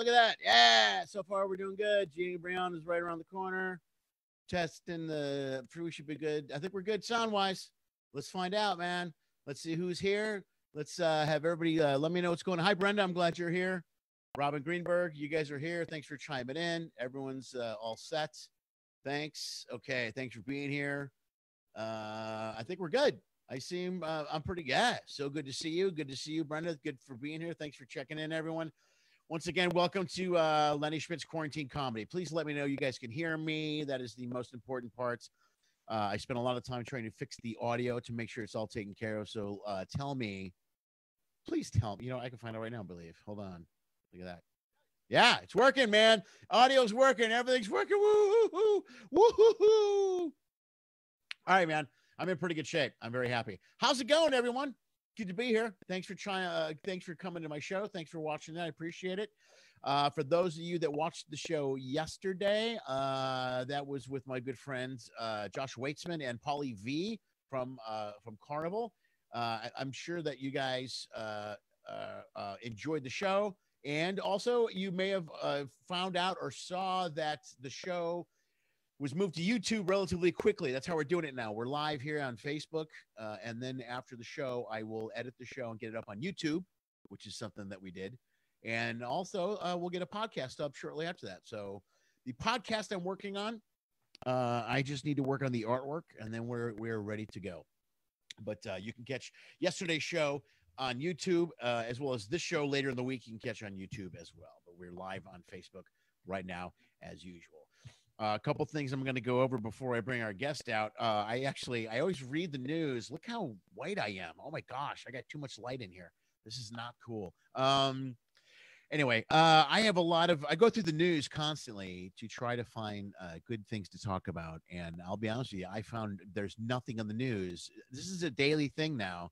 Look at that. Yeah. So far, we're doing good. Gina Brillon is right around the corner. Testing the. We should be good. I think we're good sound wise. Let's find out, man. Let's see who's here. Let's have everybody let me know what's going on. Hi, Brenda. I'm glad you're here. Robin Greenberg, you guys are here. Thanks for chiming in. Everyone's all set. Thanks. Okay. Thanks for being here. I think we're good. I seem I'm pretty good. So good to see you. Good to see you, Brenda. Good for being here. Thanks for checking in, everyone. Once again, welcome to Lenny Schmidts Quarantine Comedy. Please let me know you guys can hear me. That is the most important part. I spent a lot of time trying to fix the audio to make sure it's all taken care of. So tell me, please tell me. You know, I can find out right now, I believe. Hold on. Look at that. Yeah, it's working, man. Audio's working. Everything's working. Woo-hoo-hoo. Woo-hoo-hoo. All right, man. I'm in pretty good shape. I'm very happy. How's it going, everyone? Good to be here. Thanks for trying. Thanks for coming to my show. Thanks for watching that. I appreciate it. For those of you that watched the show yesterday, that was with my good friends Josh Waitzman and Paulie V from Carnival. I'm sure that you guys enjoyed the show, and also you may have found out or saw that the show was moved to YouTube relatively quickly. That's how we're doing it now. We're live here on Facebook, and then after the show, I will edit the show and get it up on YouTube, which is something that we did. And also, we'll get a podcast up shortly after that. So the podcast I'm working on, I just need to work on the artwork, and then we're ready to go. But you can catch yesterday's show on YouTube, as well as this show later in the week. You can catch on YouTube as well. But we're live on Facebook right now, as usual. A couple things I'm going to go over before I bring our guest out. I always read the news. Look how white I am. Oh my gosh, I got too much light in here. This is not cool. Anyway, I go through the news constantly to try to find good things to talk about. And I'll be honest with you, I found there's nothing on the news. This is a daily thing now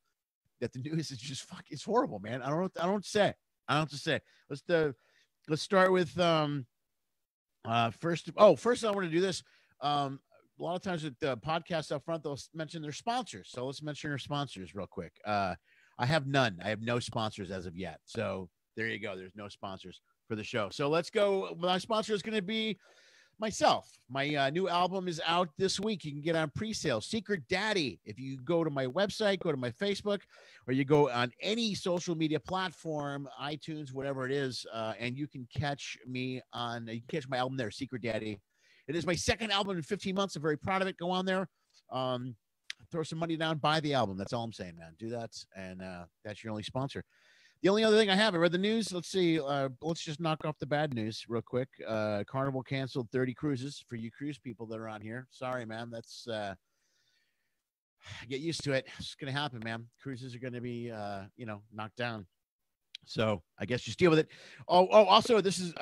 that the news is just it's horrible, man. I don't know what to say. Let's start with, first I want to do this. A lot of times with the podcast up front, they'll mention their sponsors. So let's mention our sponsors real quick. I have none. I have no sponsors as of yet. So there you go. There's no sponsors for the show. So let's go. My sponsor is going to be myself. My new album is out this week. You can get on pre-sale. Secret Daddy. If you go to my website, go to my Facebook, or you go on any social media platform, iTunes, whatever it is, and you can catch my album there, Secret Daddy. It is my second album in 15 months. I'm very proud of it. Go on there. Throw some money down, buy the album. That's all I'm saying, man. Do that, and that's your only sponsor. The only other thing I read the news. Let's see. Let's just knock off the bad news real quick. Carnival canceled 30 cruises for you cruise people that are on here. Sorry, man. That's get used to it. It's going to happen, man. Cruises are going to be, knocked down. So I guess just deal with it. Also, this is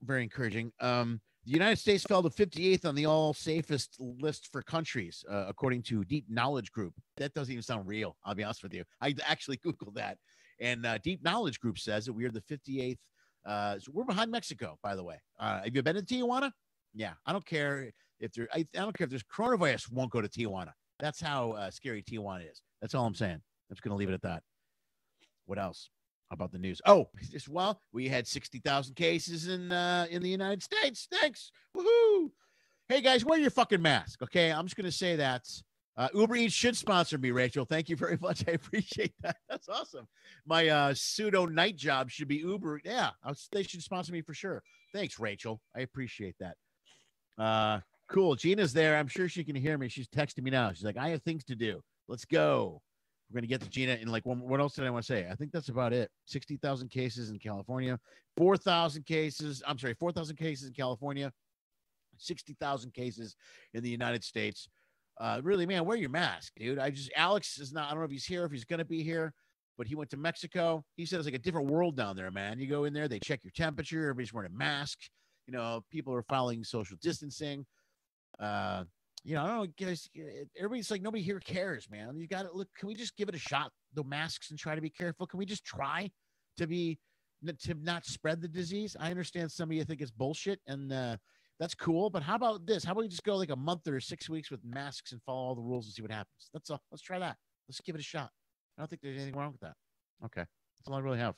very encouraging. The United States fell to 58th on the all safest list for countries, according to Deep Knowledge Group. That doesn't even sound real. I'll be honest with you. I actually Googled that. And Deep Knowledge Group says that we are the 58th. So we're behind Mexico, by the way. Have you been to Tijuana? Yeah, I don't care if I don't care if there's coronavirus. Won't go to Tijuana. That's how scary Tijuana is. That's all I'm saying. I'm just gonna leave it at that. What else about the news? We had 60,000 cases in the United States. Thanks. Woohoo! Hey guys, wear your fucking mask. Okay, I'm just gonna say that. Uber Eats should sponsor me, Rachel. Thank you very much. I appreciate that. That's awesome. My pseudo night job should be Uber. Yeah, they should sponsor me for sure. Thanks, Rachel. I appreciate that. Cool. Gina's there. I'm sure she can hear me. She's texting me now. She's like, I have things to do. Let's go. We're going to get to Gina in like what else did I want to say? I think that's about it. 60,000 cases in California, 4,000 cases. I'm sorry, 4,000 cases in California, 60,000 cases in the United States. Really, man, wear your mask, dude. Alex is not, I don't know if he's here, if he's going to be here, but he went to Mexico. He said it's like a different world down there, man. You go in there, they check your temperature. Everybody's wearing a mask. People are following social distancing. I don't know, guys, everybody's like, nobody here cares, man. You got to look, can we just give it a shot, the masks, and try to be careful? Can we just try to not spread the disease? I understand some of you think it's bullshit, and, that's cool, but how about this? How about we just go like a month or 6 weeks with masks and follow all the rules and see what happens? That's all. Let's try that. Let's give it a shot. I don't think there's anything wrong with that. Okay. That's all I really have.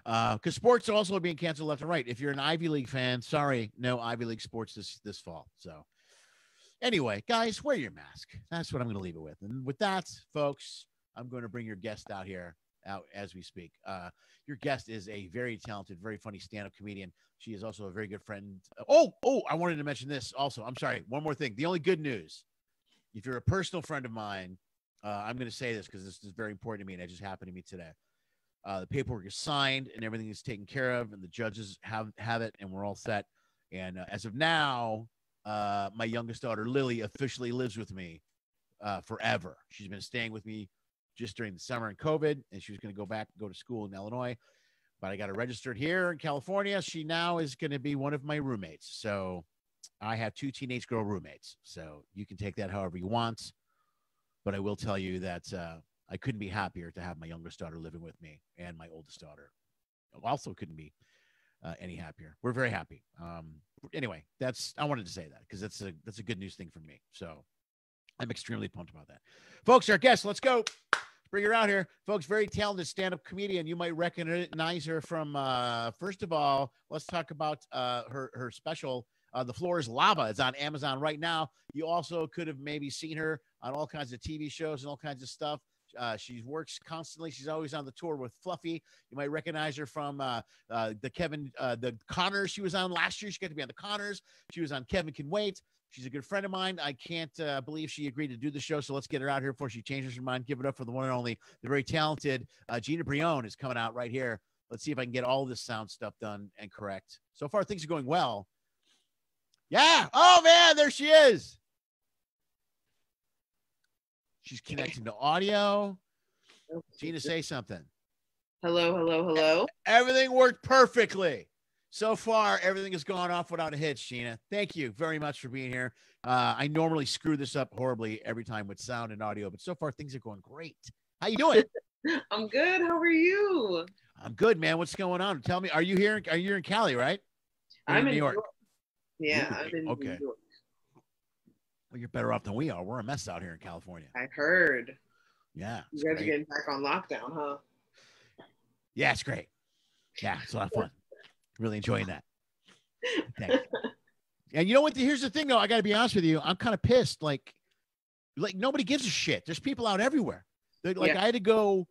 Because sports are also being canceled left and right. If you're an Ivy League fan, sorry, no Ivy League sports this fall. So anyway, guys, wear your mask. That's what I'm going to leave it with. And with that, folks, I'm going to bring your guest out as we speak. Your guest is a very talented, very funny stand-up comedian. She is also a very good friend. Oh, I wanted to mention this also. I'm sorry. One more thing. The only good news, if you're a personal friend of mine, I'm going to say this because this is very important to me, and it just happened to me today. The paperwork is signed and everything is taken care of, and the judges have it, and we're all set. And as of now, my youngest daughter, Lily, officially lives with me forever. She's been staying with me just during the summer and COVID, and she was going to go to school in Illinois. But I got her registered here in California. She now is going to be one of my roommates. So I have 2 teenage girl roommates. So you can take that however you want. But I will tell you that I couldn't be happier to have my youngest daughter living with me, and my oldest daughter also couldn't be any happier. We're very happy. Anyway, I wanted to say that because that's a good news thing for me. So I'm extremely pumped about that. Folks, our guest, let's go. Bring her out here. Folks, very talented stand-up comedian. You might recognize her from, first of all, let's talk about her special, The Floor is Lava. It's on Amazon right now. You also could have maybe seen her on all kinds of TV shows and all kinds of stuff. She works constantly. She's always on the tour with Fluffy. You might recognize her from the Connors. She was on last year. She got to be on the Connors. She was on Kevin Can Wait. She's a good friend of mine. I can't believe she agreed to do the show, so let's get her out here before she changes her mind. Give it up for the one and only, the very talented Gina Brillon is coming out right here. Let's see if I can get all this sound stuff done and correct. So far, things are going well. Yeah. Oh, man, there she is. She's connecting to audio. Gina, say something. Hello. Everything worked perfectly. So far, everything has gone off without a hitch, Gina. Thank you very much for being here. I normally screw this up horribly every time with sound and audio, but so far things are going great. How you doing? I'm good. How are you? I'm good, man. What's going on? Tell me, are you in Cali, right? I'm in New York. Yeah, Ooh, I'm in New York. Well, you're better off than we are. We're a mess out here in California. I heard. Yeah. You guys are getting back on lockdown, huh? Yeah, it's great. Yeah, it's a lot of fun. Really enjoying that. Thanks. And you know what? Here's the thing, though. I got to be honest with you. I'm kind of pissed. Like nobody gives a shit. There's people out everywhere. Like I had to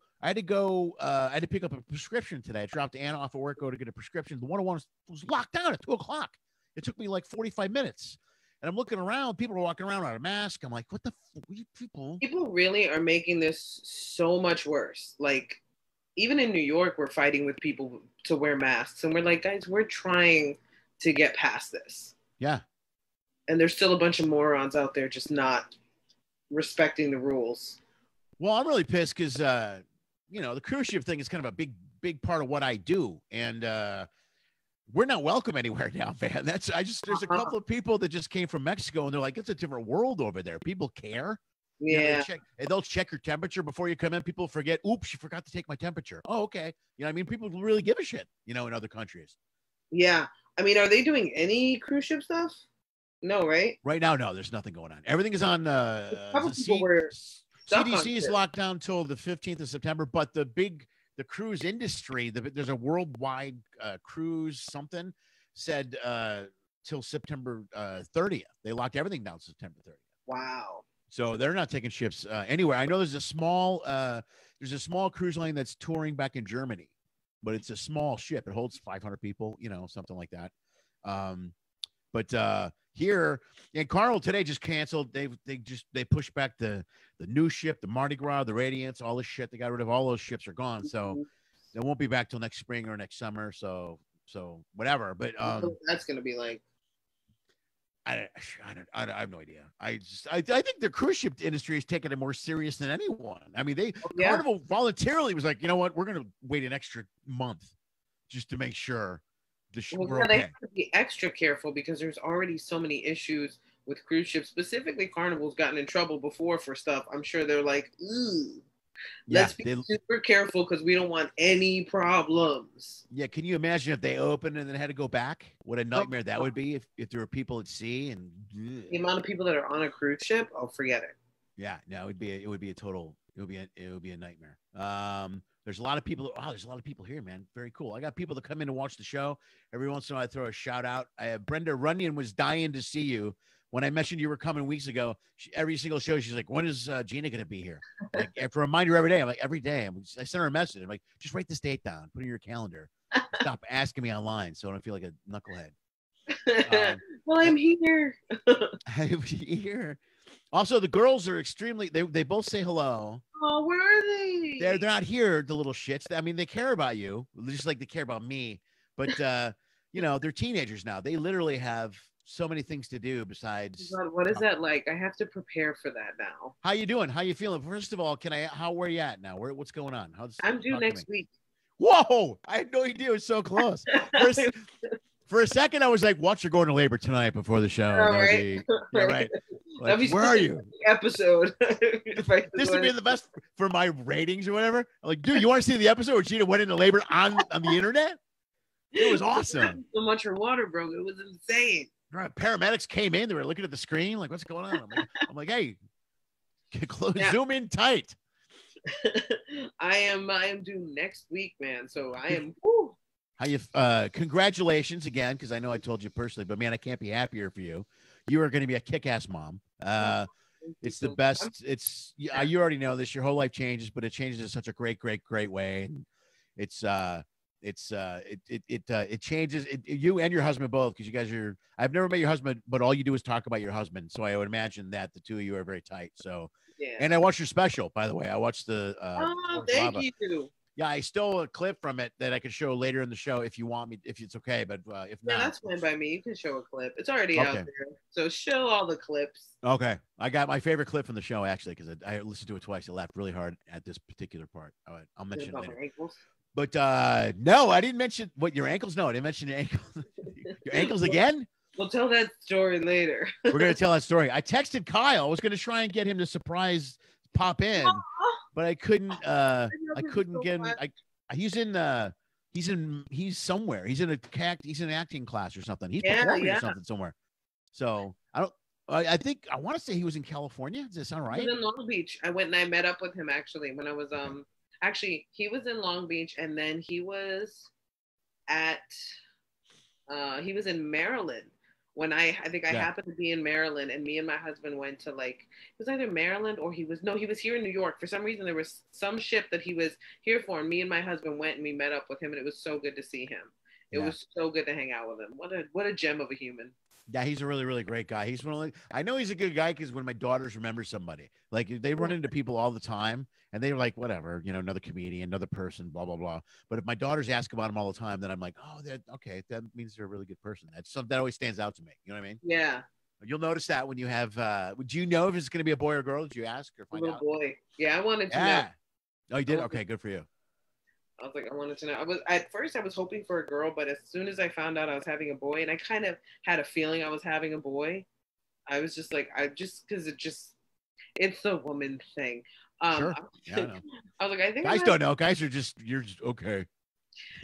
pick up a prescription today. I dropped Anna off at work, go to get a prescription. The 101 was locked down at 2:00. It took me like 45 minutes. And I'm looking around. People are walking around without a mask. I'm like, what the people? People really are making this so much worse. Like, even in New York, we're fighting with people to wear masks. And we're like, guys, we're trying to get past this. Yeah. And there's still a bunch of morons out there just not respecting the rules. Well, I'm really pissed because, the cruise ship thing is kind of a big part of what I do. And we're not welcome anywhere now, man. There's a couple of people that just came from Mexico, and they're like, it's a different world over there. People care. Yeah. They'll check your temperature before you come in. People forget, oops, you forgot to take my temperature. Oh, okay. People really give a shit, in other countries. Yeah. I mean, are they doing any cruise ship stuff? No, right? Right now, no, there's nothing going on. Everything is on CDC is locked down till the 15th of September, but the cruise industry, there's a worldwide cruise something said till September 30th. They locked everything down September 30th. Wow. So they're not taking ships anywhere. I know there's a small cruise line that's touring back in Germany, but it's a small ship. It holds 500 people, something like that. But here in Carnival today just canceled. They pushed back the new ship, the Mardi Gras, the Radiance, all this shit. They got rid of all those ships are gone. So they won't be back till next spring or next summer. So whatever. But that's gonna be like. I have no idea. I think the cruise ship industry is taking it more serious than anyone. I mean, Carnival voluntarily was like, you know what, we're going to wait an extra month just to make sure we're okay. They have to be extra careful because there's already so many issues with cruise ships. Specifically, Carnival's gotten in trouble before for stuff. I'm sure they're like, ooh. Let's be super careful because we don't want any problems. Yeah, can you imagine if they opened and then had to go back? What a nightmare that would be if there were people at sea and the amount of people that are on a cruise ship. Oh, forget it. Yeah, no, it would be a nightmare. There's a lot of people. Wow, there's a lot of people here, man. Very cool. I got people that come in to watch the show. Every once in a while, I throw a shout out. Brenda Runyon was dying to see you. When I mentioned you were coming weeks ago, every single show, she's like, when is Gina going to be here? Like, for a reminder every day. I'm like, every day. I sent her a message. I'm like, just write this date down. Put it in your calendar. Stop asking me online so I don't feel like a knucklehead. Well, I'm here. I'm here. Also, the girls are extremely, they both say hello. Oh, where are they? They're not here, the little shits. I mean, they care about you, just like they care about me. But, you know, they're teenagers now. They literally have so many things to do besides. God, what is that like? I have to prepare for that now. How you doing? How you feeling? First of all, where are you at now? What's going on? I'm due next week. Whoa! I had no idea it was so close. For a second, I was like, "Watch her going to labor tonight before the show." Oh, right. Yeah, right. Like, where are you? Episode. This would be the best for my ratings or whatever. I'm like, dude, you want to see the episode where Gina went into labor on the internet? It was awesome. So much her water broke. It was insane. Right. Paramedics came in. They were looking at the screen, like, "What's going on?" I'm like, "Hey, get close, zoom in tight." I am due next week, man. So I am. Woo. How you? Congratulations again, because I know I told you personally, but man, I can't be happier for you. You are going to be a kick-ass mom. It's the best. It's you already know this. Your whole life changes, but it changes in such a great way. And it changes you and your husband both, because you guys are. I've never met your husband, but all you do is talk about your husband. So I would imagine that the two of you are very tight. So, yeah. And I watched your special, by the way. I watched the. Thank you. Yeah, I stole a clip from it that I could show later in the show if you want me, if it's okay. But if not, that's fine by me. You can show a clip. It's already out there. So show all the clips. Okay. I got my favorite clip from the show, actually, because I listened to it twice. I laughed really hard at this particular part. I'll mention it later. But no, I didn't mention what your ankles. No, I didn't mention your ankles. Your ankles again? We'll tell that story later. We're going to tell that story. I texted Kyle. I was going to try and get him to surprise pop in. But I couldn't. I couldn't get. He's somewhere. He's in an acting class or something. He's performing or something somewhere. So I think I want to say he was in California. Does that sound right? He was in Long Beach. I went and I met up with him actually when I was actually he was in Long Beach, and then he was he was in Maryland. When I think I happened to be in Maryland, and me and my husband went to, like, it was either Maryland or he was here in New York. For some reason, there was some ship that he was here for, and me and my husband went and we met up with him, and it was so good to see him. It was so good to hang out with him. What a gem of a human. Yeah, he's a really, really great guy. He's I know he's a good guy because when my daughters remember somebody, like they run into people all the time and they're like, whatever, another comedian, another person, blah, blah, blah. But if my daughters ask about him all the time, then I'm like, oh, okay. That means they're a really good person. That always stands out to me. You know what I mean? Yeah. You'll notice that when you have, would you know if it's going to be a boy or a girl? Did you ask or find out? Boy. Yeah, I wanted to know. Oh, you did? Okay, good for you. I was like, I wanted to know. At first I was hoping for a girl, but as soon as I found out I was having a boy, and I kind of had a feeling I was having a boy, I was just like, because it's a woman thing. Sure. Yeah, I was like, I think guys don't know. Guys are you're just okay.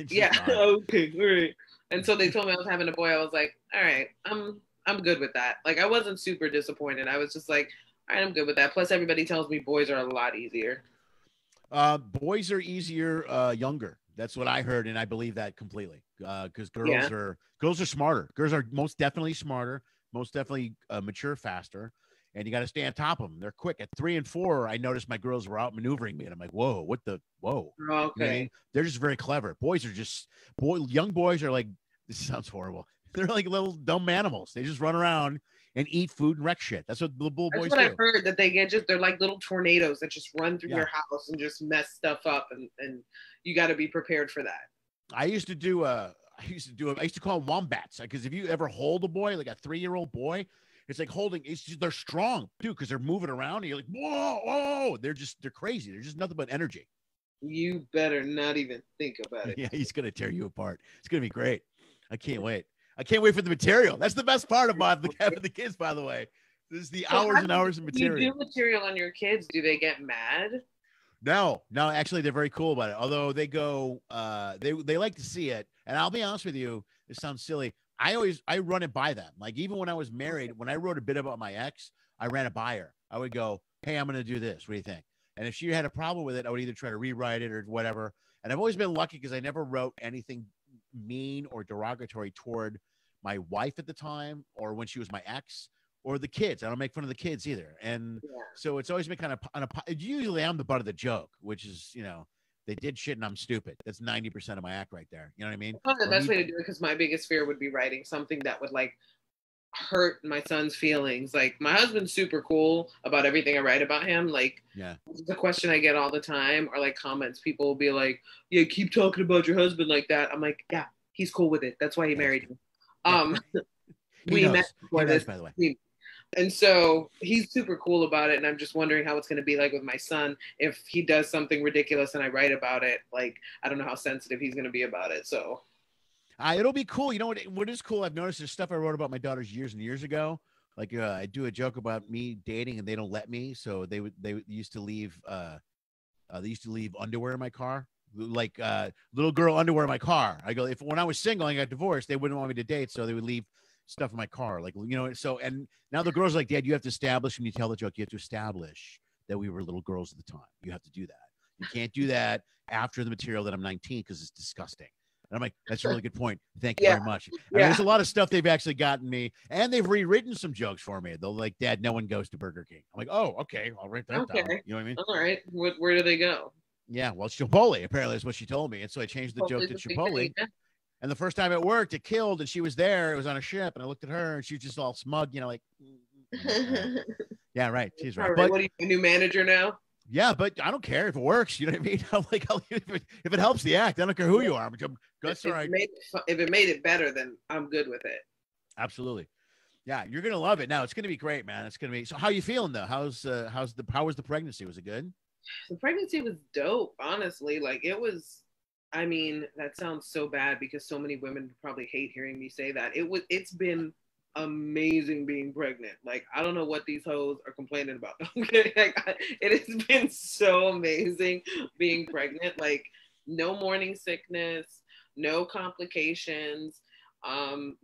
Yeah. Okay. All right. And so they told me I was having a boy. I was like, all right, I'm good with that. Like, I wasn't super disappointed. I was just like, all right, I'm good with that. Plus, everybody tells me boys are a lot easier. Boys are easier, younger. That's what I heard, and I believe that completely. Because girls are smarter. Girls are most definitely smarter, most definitely mature faster, and you got to stay on top of them. They're quick. At 3 and 4, I noticed my girls were out maneuvering me, and I'm like, whoa, whoa. Okay. You know what I mean? They're just very clever. Boys are young boys are like, this sounds horrible. They're like little dumb animals. They just run around and eat food and wreck shit. That's what the boys do. That's what I've heard, that they're like little tornadoes that just run through your house and just mess stuff up, and you got to be prepared for that. I used to call them wombats, because if you ever hold a boy, like a 3-year-old boy, it's like they're strong too, because they're moving around and you're like, whoa, they're crazy. They're just nothing but energy. You better not even think about it. Yeah, he's going to tear you apart. It's going to be great. I can't wait. I can't wait for the material. That's the best part about having the kids, by the way. This is the hours and hours of material. You do material on your kids. Do they get mad? No, actually, they're very cool about it. Although they go, they like to see it. And I'll be honest with you, this sounds silly. I run it by them. Like, even when I was married, when I wrote a bit about my ex, I ran it by her. I would go, hey, I'm going to do this. What do you think? And if she had a problem with it, I would either try to rewrite it or whatever. And I've always been lucky because I never wrote anything mean or derogatory toward my wife at the time, or when she was my ex, or the kids. I don't make fun of the kids either. And so it's always been kind of usually I'm the butt of the joke, which is, you know, they did shit and I'm stupid. That's 90% of my act right there. You know what I mean? That's the best way to do it, because my biggest fear would be writing something that would like hurt my son's feelings. Like, my husband's super cool about everything I write about him. Like, the question I get all the time, or like comments, people will be like, yeah, keep talking about your husband like that. I'm like, yeah, he's cool with it. That's why he married me. We met before this, by the way. And so he's super cool about it. And I'm just wondering how it's going to be like with my son if he does something ridiculous and I write about it. Like, I don't know how sensitive he's going to be about it. So it'll be cool. You know what is cool? I've noticed there's stuff I wrote about my daughters years and years ago. Like, I do a joke about me dating and they don't let me. So they used to leave underwear in my car, like little girl underwear in my car. I go, when I was single and I got divorced, they wouldn't want me to date, so they would leave stuff in my car, like, you know. So, and now the girls are like, Dad, you have to establish, when you tell the joke, you have to establish that we were little girls at the time. You have to do that. You can't do that after the material that I'm 19 because it's disgusting. And I'm like, that's a really good point. Thank you very much. I mean, there's a lot of stuff they've actually gotten me, and they've rewritten some jokes for me. They'll like, Dad, no one goes to Burger King. I'm like, oh, okay, I'll write that down. You know what I mean? All right. Where do they go? Yeah, well, Chipotle apparently is what she told me, and so I changed the joke to Chipotle. And the first time it worked, it killed, and she was there. It was on a ship, and I looked at her, and she was just all smug, you know, like, yeah, right. She's right. But what are you, a new manager now? Yeah, but I don't care if it works. You know what I mean? I'm like, if it helps the act, I don't care who you are. That's all right. If it made it better, then I'm good with it. Absolutely. Yeah, you're gonna love it. Now it's gonna be great, man. It's gonna be. So, how you feeling though? How was the pregnancy? Was it good? The pregnancy was dope, honestly. Like, it was. I mean, that sounds so bad because so many women probably hate hearing me say that. It's been amazing being pregnant. Like, I don't know what these hoes are complaining about. Like, it has been so amazing being pregnant. Like, no morning sickness, no complications.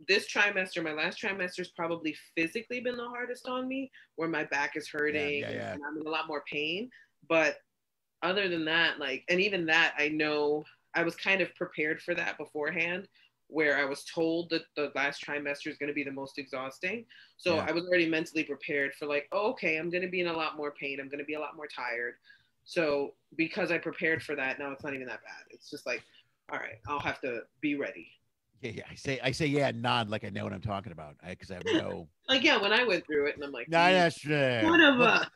This trimester, my last trimester, has probably physically been the hardest on me, where my back is hurting and I'm in a lot more pain. But other than that, like, and even that, I know I was kind of prepared for that beforehand, where I was told that the last trimester is going to be the most exhausting. So I was already mentally prepared for like, oh, okay, I'm going to be in a lot more pain. I'm going to be a lot more tired. So because I prepared for that, now it's not even that bad. It's just like, all right, I'll have to be ready. Yeah. I say, yeah, nod like I know what I'm talking about. Because I have no. Like, yeah, when I went through it, and I'm like, nah, that's one of us.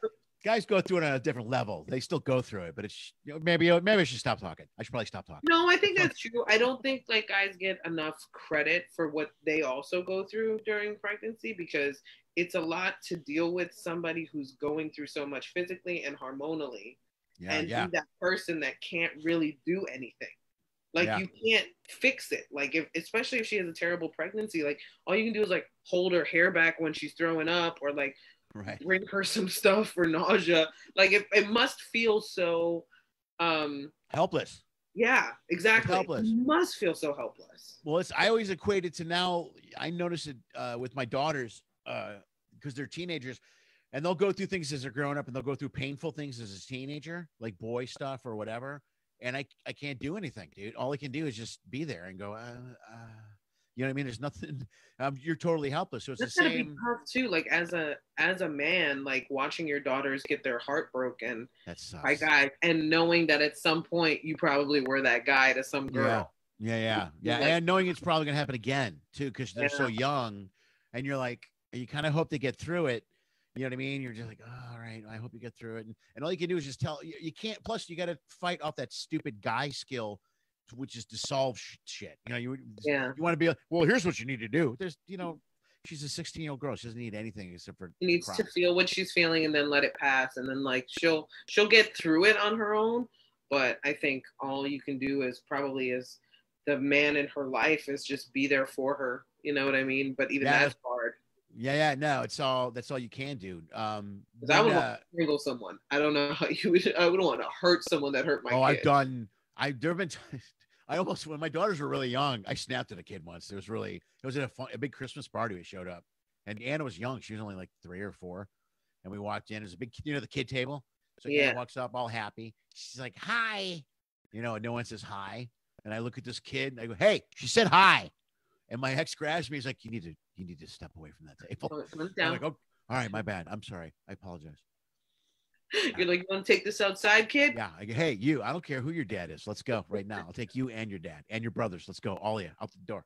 Guys go through it on a different level. They still go through it, but it's, you know, maybe I should stop talking. I should probably stop talking. No, I think that's true. I don't think like guys get enough credit for what they also go through during pregnancy, because it's a lot to deal with somebody who's going through so much physically and hormonally, and be that person that can't really do anything. Like, you can't fix it. Like, especially if she has a terrible pregnancy, like, all you can do is like hold her hair back when she's throwing up, or like bring her some stuff for nausea. Like, it must feel so helpless. Yeah, exactly. It's helpless. It must feel so helpless. Well, I always equate it to, now I notice it with my daughters, because they're teenagers, and they'll go through things as they're growing up, and they'll go through painful things as a teenager, like boy stuff or whatever. And I can't do anything, dude. All I can do is just be there and go, you know what I mean? There's nothing. You're totally helpless. So it's That's the same. Be tough too. Like, as a man, like watching your daughters get their heart broken by guys, and knowing that at some point you probably were that guy to some girl. Yeah. Like, and knowing it's probably gonna happen again too, because they're so young, and you're like, you kind of hope they get through it. You know what I mean? You're just like, oh, all right, I hope you get through it. And all you can do is just tell. You can't. Plus, you got to fight off that stupid guy skill, which is to solve shit. You know, you want to be like, well, here's what you need to do. There's, you know, she's a 16-year-old girl. She doesn't need anything except for. She needs to feel what she's feeling and then let it pass. And then like she'll get through it on her own. But I think all you can do is probably as the man in her life is just be there for her. You know what I mean? But even that's hard. Yeah. No, that's all you can do. Because I would want to strangle someone. I don't know how you would. I wouldn't want to hurt someone that hurt my kid. There have been times, I almost, when my daughters were really young, I snapped at a kid once. It was at a big Christmas party. We showed up, and Anna was young. She was only like 3 or 4. And we walked in. It was a big, you know, the kid table. So Anna walks up all happy. She's like, hi. You know, no one says hi. And I look at this kid and I go, hey, she said hi. And my ex grabs me. He's like, you need to step away from that table. I'm like, oh, all right, my bad. I'm sorry. I apologize. You're like, you want to take this outside, kid? Yeah. I go, hey, you, I don't care who your dad is. Let's go right now. I'll take you and your dad and your brothers. Let's go. All of you out the door.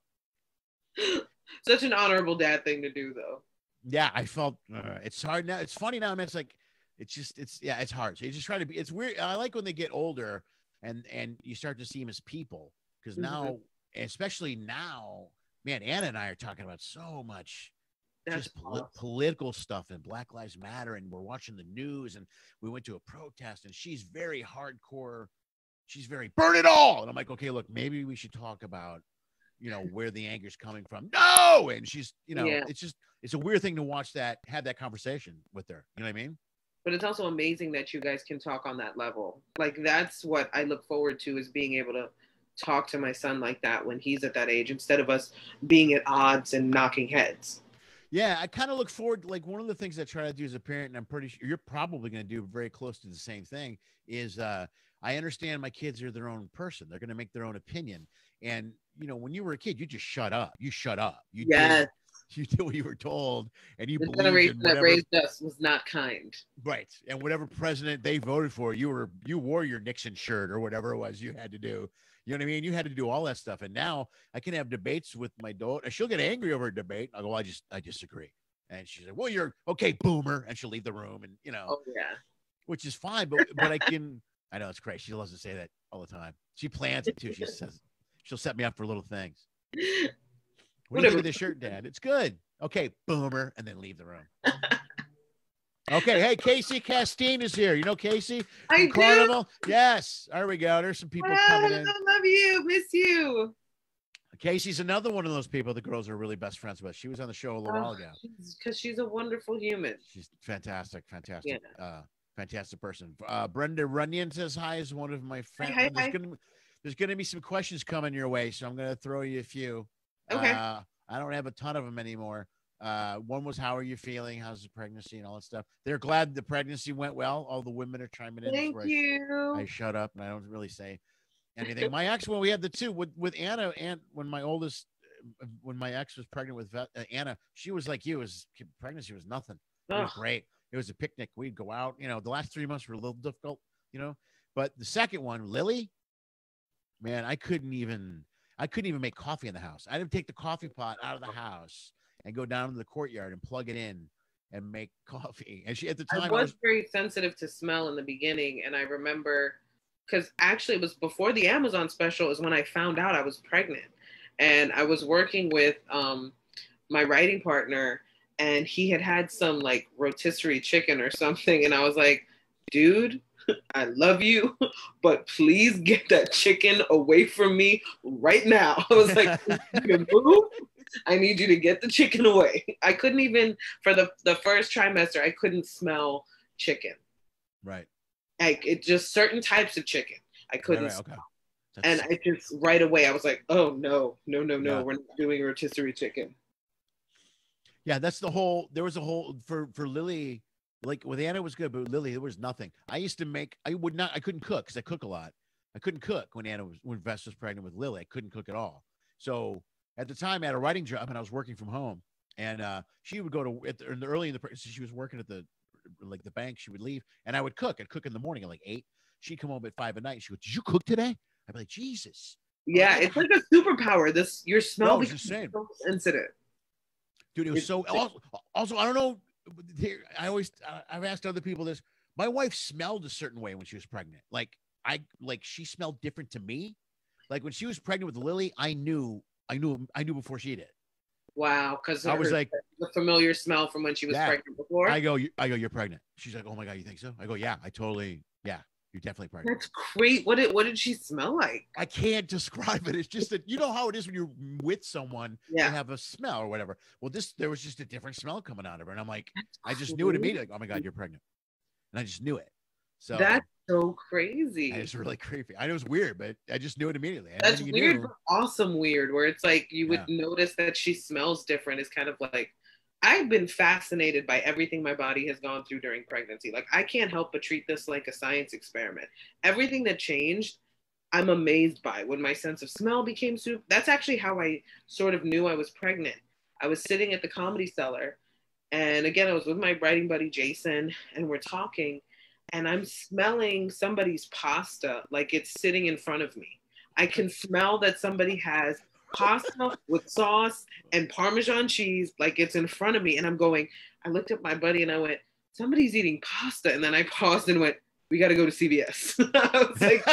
Such an honorable dad thing to do, though. Yeah, I felt it's hard now. It's funny now. I mean, it's like, it's hard. So you just try to be, it's weird. I like when they get older and you start to see them as people, because now, especially now, man, Anna and I are talking about so much just political stuff and Black Lives Matter. And we're watching the news, and we went to a protest, and she's very hardcore. She's very burn it all. And I'm like, okay, look, maybe we should talk about, you know, where the anger's coming from. No. And she's, you know, it's a weird thing to watch have that conversation with her. You know what I mean? But it's also amazing that you guys can talk on that level. Like, that's what I look forward to, is being able to talk to my son like that when he's at that age, instead of us being at odds and knocking heads. Yeah, I kind of look forward, like one of the things I try to do as a parent, and I'm pretty sure you're probably going to do very close to the same thing, is I understand my kids are their own person. They're going to make their own opinion. And, you know, when you were a kid, you just shut up. You shut up. You did what you were told, and you believed generation that raised us was not kind. Right. And whatever president they voted for, you wore your Nixon shirt or whatever it was you had to do. You know what I mean? You had to do all that stuff. And now I can have debates with my daughter. She'll get angry over a debate. I'll go, I disagree. And she's like, well, you're okay, boomer. And she'll leave the room, and, you know, which is fine. But I know it's crazy. She loves to say that all the time. She plans it too. She says, she'll set me up for little things. What do you think of this shirt, Dad? It's good. Okay, boomer, and then leave the room. Okay, hey, Casey Castine is here. You know Casey from Carnival? Yes. There we go. There's some people coming in. I love you. Miss you. Casey's another one of those people the girls are really best friends with. She was on the show a little while ago. Because she's a wonderful human. She's fantastic. Fantastic person. Brenda Runyon says hi, is one of my friends. Hi. There's gonna be some questions coming your way, so I'm gonna throw you a few. Okay. I don't have a ton of them anymore. One was, how are you feeling? How's the pregnancy and all that stuff? They're glad the pregnancy went well. All the women are chiming in. Thank you. I shut up and I don't really say anything. My ex, when we had the two with Anna, and when my ex was pregnant with Anna, she was like you. Pregnancy was nothing. It was great. It was a picnic. We'd go out. You know, the last 3 months were a little difficult, you know, but the second one, Lily, man, I couldn't even make coffee in the house. I had to take the coffee pot out of the house and go down to the courtyard and plug it in and make coffee. And she, at the time, I was very sensitive to smell in the beginning. And I remember, because actually it was before the Amazon special is when I found out I was pregnant. And I was working with my writing partner, and he had some like rotisserie chicken or something. And I was like, dude, I love you, but please get that chicken away from me right now. I was like, move. I need you to get the chicken away. I couldn't even, for the first trimester, I couldn't smell chicken. Right. Like, it just certain types of chicken I couldn't right, okay. And I just right away, I was like, oh, no, we're not doing rotisserie chicken. Yeah, there was a whole, for Lily, like with Anna was good, but with Lily, there was nothing. I couldn't cook because I cook a lot. I couldn't cook when Vess was pregnant with Lily. I couldn't cook at all. So at the time, I had a writing job and I was working from home, and she would go to early in the pregnancy. She was working at the bank. She would leave, and I would cook. I'd cook in the morning at like 8. She'd come home at 5 at night. She would, did you cook today? I'd be like, Jesus. Yeah, it's like a superpower. Your smell becomes so sensitive. Dude, it was so. Also, I don't know. I've asked other people this. My wife smelled a certain way when she was pregnant. Like she smelled different to me. Like when she was pregnant with Lily, I knew before she did. Wow, because I was like the familiar smell from when she was pregnant before. I go, you're pregnant. She's like, oh my God, you think so? I go, yeah, you're definitely pregnant. That's great. What did she smell like? I can't describe it. It's just that, you know how it is when you're with someone and have a smell or whatever. Well, there was just a different smell coming out of her, and I'm like, I just knew it immediately. Like, oh my God, you're pregnant, and I just knew it. So that's so crazy. It's really creepy. I know it's weird, but I just knew it immediately. That's weird, but awesome weird. Where it's like you would notice that she smells different. It's kind of like I've been fascinated by everything my body has gone through during pregnancy. Like, I can't help but treat this like a science experiment. Everything that changed, I'm amazed by. When my sense of smell became soup, that's actually how I sort of knew I was pregnant. I was sitting at the Comedy Cellar, and again, I was with my writing buddy Jason, and we're talking, and I'm smelling somebody's pasta like it's sitting in front of me. I can smell that somebody has pasta with sauce and Parmesan cheese like it's in front of me. And I'm going, I looked at my buddy and I went, somebody's eating pasta. And then I paused and went, we got to go to CVS. I was like,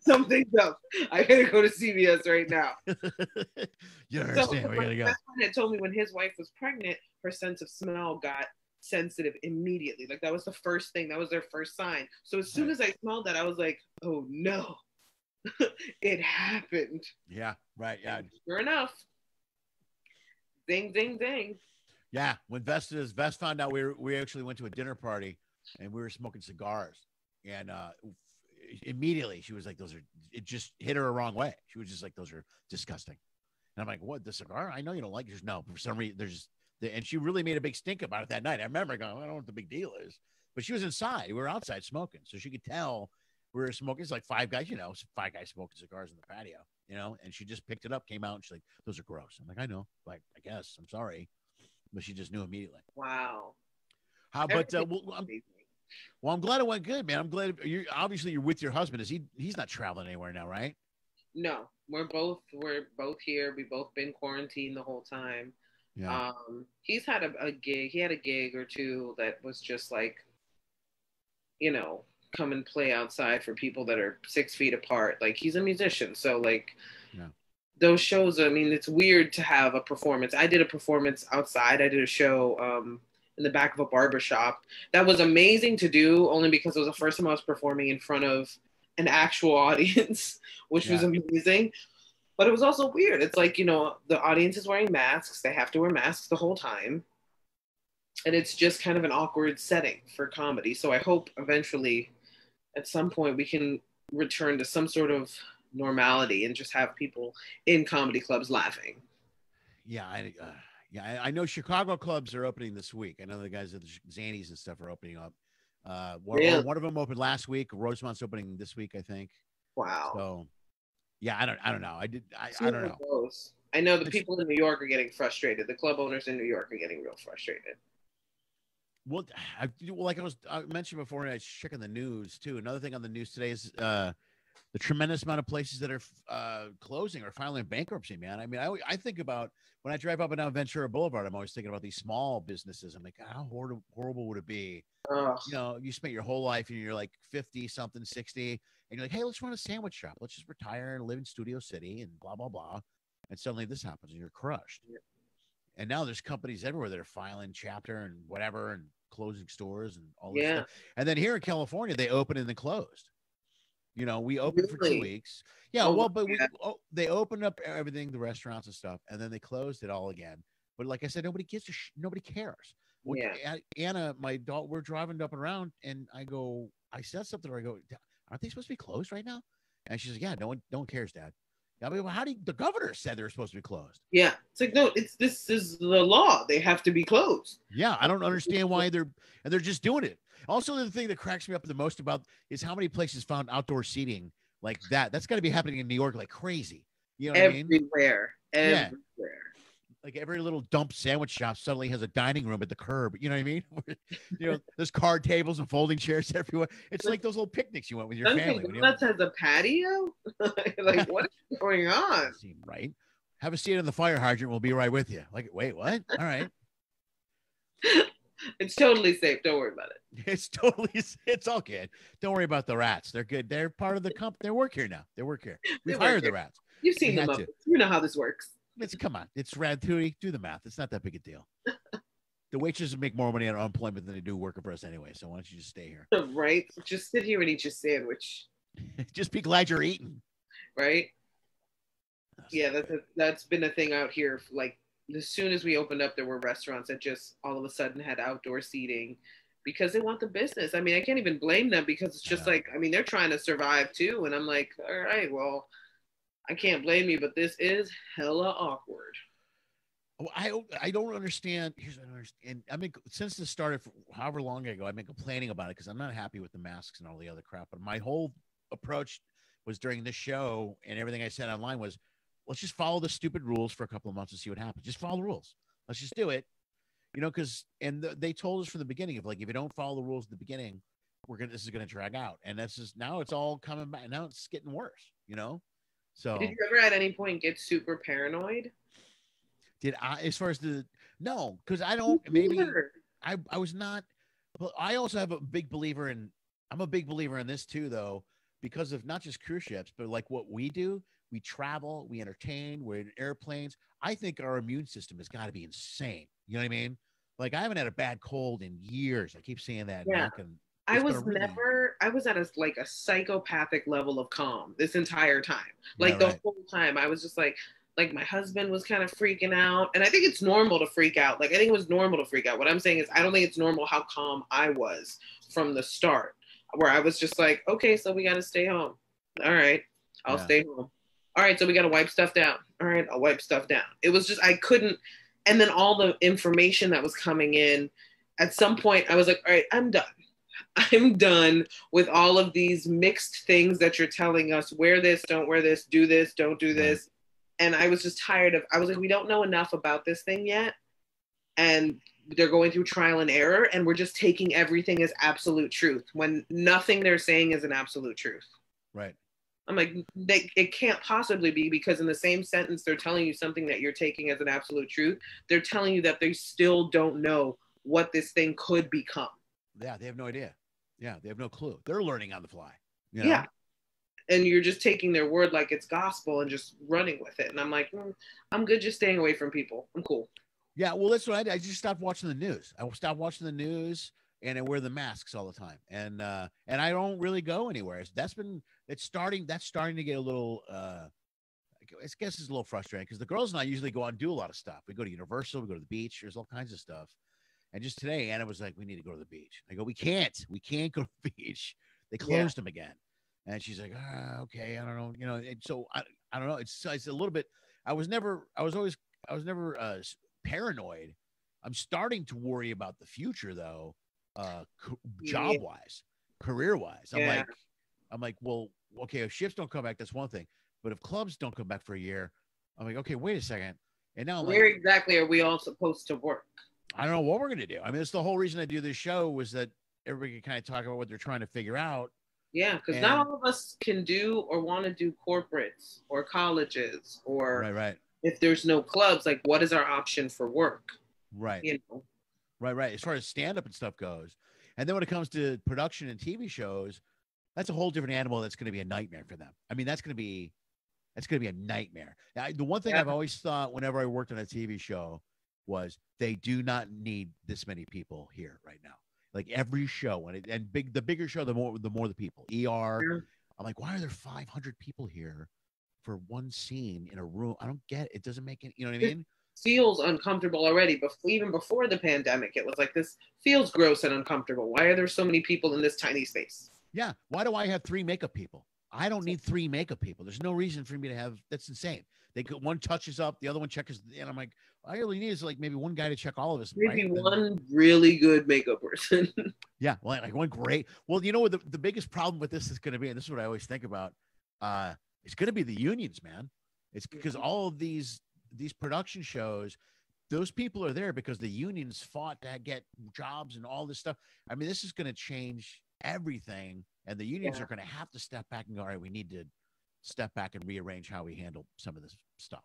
something's up. I got to go to CVS right now. You understand? So we got to go. My friend had told me when his wife was pregnant, her sense of smell got sensitive immediately. Like that was the first thing. That was their first sign. So as soon as I smelled that, I was like, oh no. It happened. Yeah, right. Yeah. And sure enough. Ding, ding, ding. Yeah. When Vest found out we actually went to a dinner party and we were smoking cigars. And immediately she was like, it just hit her a wrong way. She was just like, those are disgusting. And I'm like, what, the cigar? I know you don't like it. Just no, for some reason, and she really made a big stink about it that night. I remember going, I don't know what the big deal is. But she was inside. We were outside smoking. So she could tell we were smoking. It's like five guys smoking cigars in the patio, and she just picked it up, came out, and she's like, those are gross. I'm like, I know. Like, I guess. I'm sorry. But she just knew immediately. Wow. I'm glad it went good, man. I'm glad you're with your husband. He's not traveling anywhere now, right? No, we're both here. We've both been quarantined the whole time. Yeah. He's had a gig. He had a gig or two that was just like, come and play outside for people that are 6 feet apart. Like, he's a musician. So like, yeah. Those shows, I mean, it's weird to have a performance. I did a performance outside. I did a show in the back of a barber shop. That was amazing to do, only because it was the first time I was performing in front of an actual audience, which was amazing. But it was also weird. It's like, the audience is wearing masks. They have to wear masks the whole time. And it's just kind of an awkward setting for comedy. So I hope eventually at some point we can return to some sort of normality and just have people in comedy clubs laughing. Yeah, I know Chicago clubs are opening this week. I know the guys at the Zannies and stuff are opening up. One of them opened last week. Rosemont's opening this week, I think. Wow. So, yeah, I don't know. I don't know. Close. I know the people in New York are getting frustrated. The club owners in New York are getting real frustrated. Well, like I mentioned before, I was checking the news too. Another thing on the news today is the tremendous amount of places that are closing or filing bankruptcy, man. I mean, I think about when I drive up and down Ventura Boulevard, I'm always thinking about these small businesses. I'm like, how horrible would it be? You spent your whole life and you're like 50 something, 60, and you're like, hey, let's run a sandwich shop. Let's just retire and live in Studio City and blah, blah, blah. And suddenly this happens and you're crushed. Yeah. And now there's companies everywhere that are filing chapter and whatever and closing stores and all this stuff. And then here in California, they open and then closed. We opened for 2 weeks. Yeah, they opened up everything, the restaurants and stuff, and then they closed it all again. But like I said, nobody cares. Anna, my daughter, we're driving up and around, and I said something, or I go, aren't they supposed to be closed right now? And she's like, yeah, no one cares, Dad. I mean, well, the governor said they were supposed to be closed. Yeah, it's like, no, this is the law. They have to be closed. Yeah, I don't understand why they're just doing it. Also, the thing that cracks me up the most about is how many places found outdoor seating like that. That's got to be happening in New York like crazy. You know what I mean? Everywhere. Yeah. Like every little dump sandwich shop suddenly has a dining room at the curb. You know what I mean? There's card tables and folding chairs everywhere. It's like those little picnics you went with your family. That has a patio? Like, what is going on? Right? Have a seat on the fire hydrant. We'll be right with you. Like, wait, what? All right. It's totally safe. Don't worry about it. It's all good. Don't worry about the rats. They're good. They're part of the company. They work here now. We've hired the rats. You've seen them up. You know how this works. Come on. It's Ratatouille. Do the math. It's not that big a deal. The waitresses make more money on unemployment than they do working for us anyway. So why don't you just stay here? Right. Just sit here and eat your sandwich. Just be glad you're eating. Right. Yeah, that's been a thing out here. Like, as soon as we opened up, there were restaurants that just all of a sudden had outdoor seating because they want the business. I mean, I can't even blame them because it's just like, I mean, they're trying to survive too. And I'm like, all right, well, I can't blame you, but this is hella awkward. I don't understand. Here's what I don't understand. I mean, since this started, however long ago, I've been complaining about it because I'm not happy with the masks and all the other crap. But my whole approach was during this show, and everything I said online was, let's just follow the stupid rules for a couple of months and see what happens. Just follow the rules. Let's just do it. Because they told us from the beginning, if you don't follow the rules at the beginning, this is gonna drag out, and that's just now it's all coming back. Now it's getting worse. So did you ever at any point get super paranoid? Did I, as far as no, because I don't, maybe I was not, but I also have I'm a big believer in this too, though, because of not just cruise ships, but like what we do, we travel, we entertain, we're in airplanes. I think our immune system has got to be insane. You know what I mean? Like I haven't had a bad cold in years. I keep saying that. Yeah. I was at a psychopathic level of calm this entire time. Like the whole time I was just like my husband was kind of freaking out, and I think it's normal to freak out. Like I think it was normal to freak out. What I'm saying is I don't think it's normal how calm I was from the start, where I was just like, okay, so we got to stay home. All right, I'll stay home. All right, so we got to wipe stuff down. All right, I'll wipe stuff down. It was just, I couldn't. And then all the information that was coming in, at some point I was like, all right, I'm done. I'm done with all of these mixed things that you're telling us. Wear this, don't wear this, do this, don't do this. And I was just tired of, I was like, we don't know enough about this thing yet. And they're going through trial and error, and we're just taking everything as absolute truth when nothing they're saying is an absolute truth. Right. I'm like, it can't possibly be, because in the same sentence, they're telling you something that you're taking as an absolute truth. They're telling you that they still don't know what this thing could become. Yeah, they have no idea. Yeah, they have no clue. They're learning on the fly. Yeah. And you're just taking their word like it's gospel and just running with it. And I'm like, I'm good just staying away from people. I'm cool. Yeah, well, that's what I did. I just stopped watching the news. I stopped watching the news, and I wear the masks all the time. And I don't really go anywhere. That's starting to get a little, I guess it's a little frustrating, because the girls and I usually go out and do a lot of stuff. We go to Universal, we go to the beach. There's all kinds of stuff. And just today, Anna was like, we need to go to the beach. I go, we can't go to the beach. They closed them again. And she's like, okay, I don't know. And so I don't know. It's a little bit, I was never paranoid. I'm starting to worry about the future, though, job wise, career wise. I'm like, well, okay, if shifts don't come back, that's one thing. But if clubs don't come back for a year, I'm like, okay, wait a second. And now where exactly are we all supposed to work? I don't know what we're going to do. I mean, it's the whole reason I do this show, was that everybody can kind of talk about what they're trying to figure out. Yeah, because not all of us can do or want to do corporates or colleges, or if there's no clubs, like what is our option for work? Right. Right. As far as stand-up and stuff goes. And then when it comes to production and TV shows, that's a whole different animal. That's going to be a nightmare for them. I mean, that's going to be a nightmare. Now, the one thing I've always thought whenever I worked on a TV show was they do not need this many people here right now. Like every show, the bigger show, the more the people. ER. I'm like, why are there 500 people here for one scene in a room? I don't get it. It doesn't make it. You know what I mean? Feels uncomfortable already. But even before the pandemic, it was like, this feels gross and uncomfortable. Why are there so many people in this tiny space? Yeah. Why do I have 3 makeup people? I don't need 3 makeup people. There's no reason for me to have. That's insane. One touches up, the other one checks, and I'm like, all I really need is like maybe one guy to check all of us. Maybe one really good makeup person. Yeah, well, like one great. Well, you know what the biggest problem with this is going to be, and this is what I always think about. It's going to be the unions, man. It's because all of these production shows, those people are there because the unions fought to get jobs and all this stuff. I mean, this is going to change everything, and the unions are going to have to step back and go, all right, we need to step back and rearrange how we handle some of this stuff.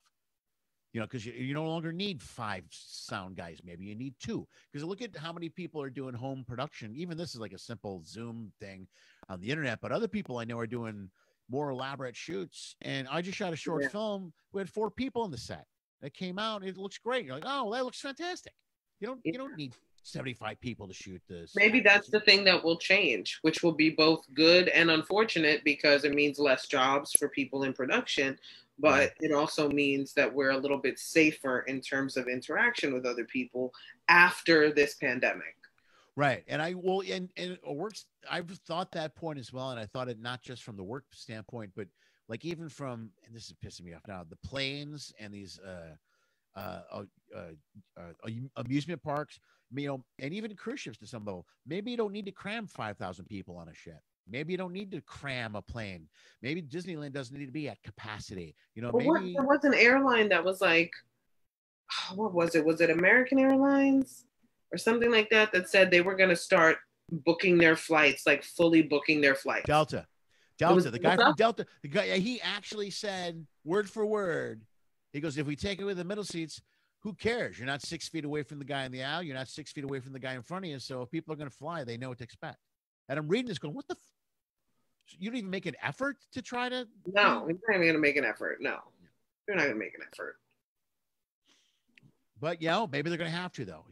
Because you no longer need 5 sound guys. Maybe you need 2. Because look at how many people are doing home production. Even this is like a simple Zoom thing on the internet. But other people I know are doing more elaborate shoots. And I just shot a short film. We had 4 people on the set. That came out. It looks great. You're like, oh, that looks fantastic. You don't need 75 people to shoot this. Maybe that's the thing that will change, which will be both good and unfortunate, because it means less jobs for people in production. But it also means that we're a little bit safer in terms of interaction with other people after this pandemic. Right. And it works. I've thought that point as well. And I thought it not just from the work standpoint, but like even from, and this is pissing me off now, the planes and these amusement parks, and even cruise ships to some level. Maybe you don't need to cram 5,000 people on a ship. Maybe you don't need to cram a plane. Maybe Disneyland doesn't need to be at capacity. Maybe there was an airline that was like, what was it? Was it American Airlines or something like that that said they were going to start booking their flights, like fully booking their flights? Delta, the guy from Delta, he actually said word for word, he goes, if we take away the middle seats, who cares? You're not 6 feet away from the guy in the aisle. You're not 6 feet away from the guy in front of you. So if people are going to fly, they know what to expect. And I'm reading this going, what the you don't even make an effort to try to. No, you're not even going to make an effort. No, you're not going to make an effort. But maybe they're going to have to, though.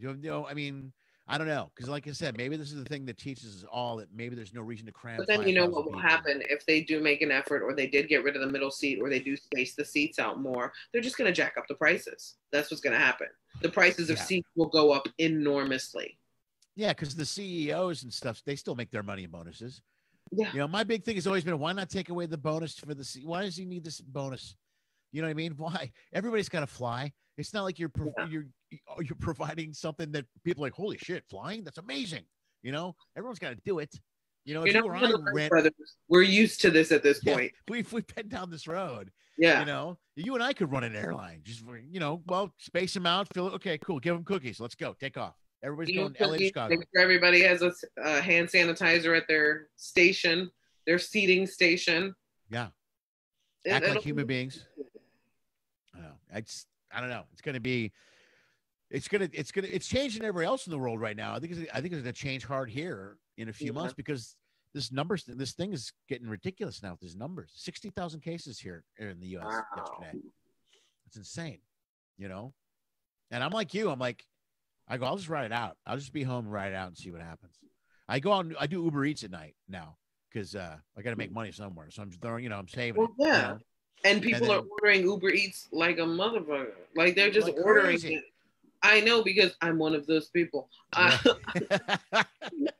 I mean, I don't know, because like I said, maybe this is the thing that teaches us all that maybe there's no reason to cram. But then what will happen if they do make an effort, or they did get rid of the middle seat, or they do space the seats out more? They're just going to jack up the prices. That's what's going to happen. The prices of seats will go up enormously. Yeah, because the CEOs and stuff, they still make their money in bonuses. Yeah. My big thing has always been, why not take away the bonus for the seat? Why does he need this bonus? You know what I mean? Why? Everybody's got to fly. It's not like you're providing something that people are like, holy shit, flying? That's amazing. Everyone's got to do it. We're used to this at this point. We've been down this road. Yeah. You and I could run an airline. Just space them out. Okay, cool. Give them cookies. Let's go. Take off. Everybody's going to LA to Chicago. Make sure everybody has a hand sanitizer at their station, their seating station. Yeah. Act like human beings. I know. I don't know. It's changing everywhere else in the world right now. I think it's going to change hard here in a few months, because this thing is getting ridiculous now. There's numbers, 60,000 cases here in the U.S. yesterday. It's insane, and I'm like you. I'll just ride it out. I'll just be home, ride it out, and see what happens. I go out. I do Uber Eats at night now because I got to make money somewhere. So I'm throwing, I'm saving. Well, yeah. And people are ordering Uber Eats like a motherfucker. Like they're just ordering it. I know, because I'm one of those people. Yeah.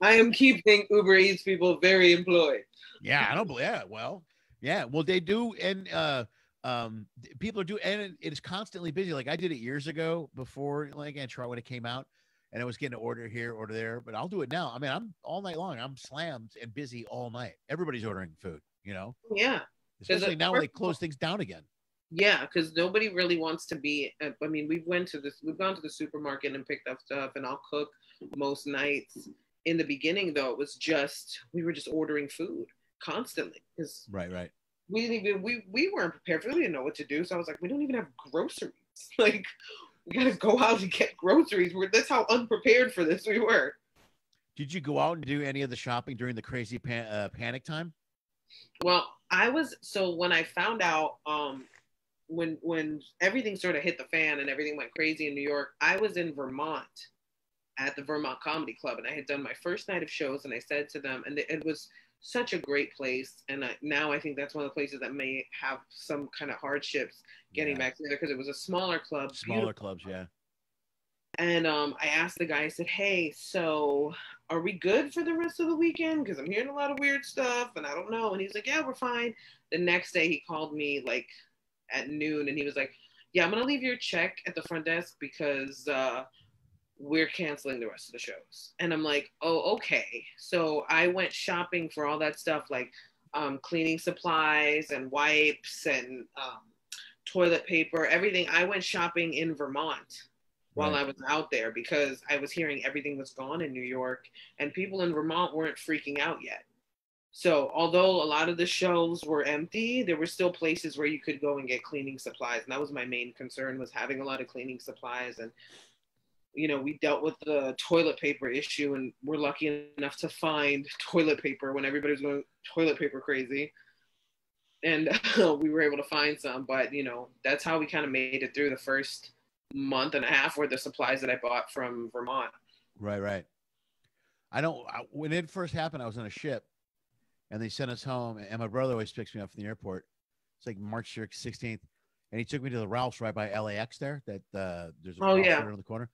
I am keeping Uber Eats people very employed. Yeah, I don't believe. Yeah, well, they do, and people are doing, and it is constantly busy. Like I did it years ago before, like Antro, when it came out, and I was getting an order here, order there. But I'll do it now. I mean, I'm all night long. I'm slammed and busy all night. Everybody's ordering food. Yeah. Especially now when they close things down again. Yeah, because nobody really wants to be. I mean, we've gone to the supermarket and picked up stuff, and I'll cook most nights. In the beginning, though, it was we were just ordering food constantly. Right. We weren't prepared for it. We didn't know what to do. So I was like, we don't even have groceries. Like, we got to go out and get groceries. That's how unprepared for this we were. Did you go out and do any of the shopping during the crazy panic time? Well, when I found out, when everything sort of hit the fan and everything went crazy in New York, I was in Vermont at the Vermont Comedy Club, and I had done my first night of shows, and I said to them, and it was such a great place, and now I think that's one of the places that may have some kind of hardships getting back together, because it was a smaller club. Smaller clubs, yeah. And I asked the guy, I said, hey, so are we good for the rest of the weekend? Because I'm hearing a lot of weird stuff, and I don't know. And he's like, yeah, we're fine. The next day he called me like at noon, and he was like, yeah, I'm going to leave your check at the front desk because we're canceling the rest of the shows. And I'm like, oh, okay. So I went shopping for all that stuff, like cleaning supplies and wipes and toilet paper, everything. I went shopping in Vermont while I was out there, because I was hearing everything was gone in New York, and people in Vermont weren't freaking out yet. So although a lot of the shelves were empty, there were still places where you could go and get cleaning supplies. And that was my main concern, was having a lot of cleaning supplies. And, we dealt with the toilet paper issue, and we're lucky enough to find toilet paper when everybody was going toilet paper crazy. And we were able to find some, but, that's how we kind of made it through the first month and a half worth of supplies that I bought from Vermont. Right. When it first happened, I was on a ship, and they sent us home, and my brother always picks me up from the airport. It's like March 16th, and he took me to the Ralph's right by LAX there. That there's a Ralph's right around the corner.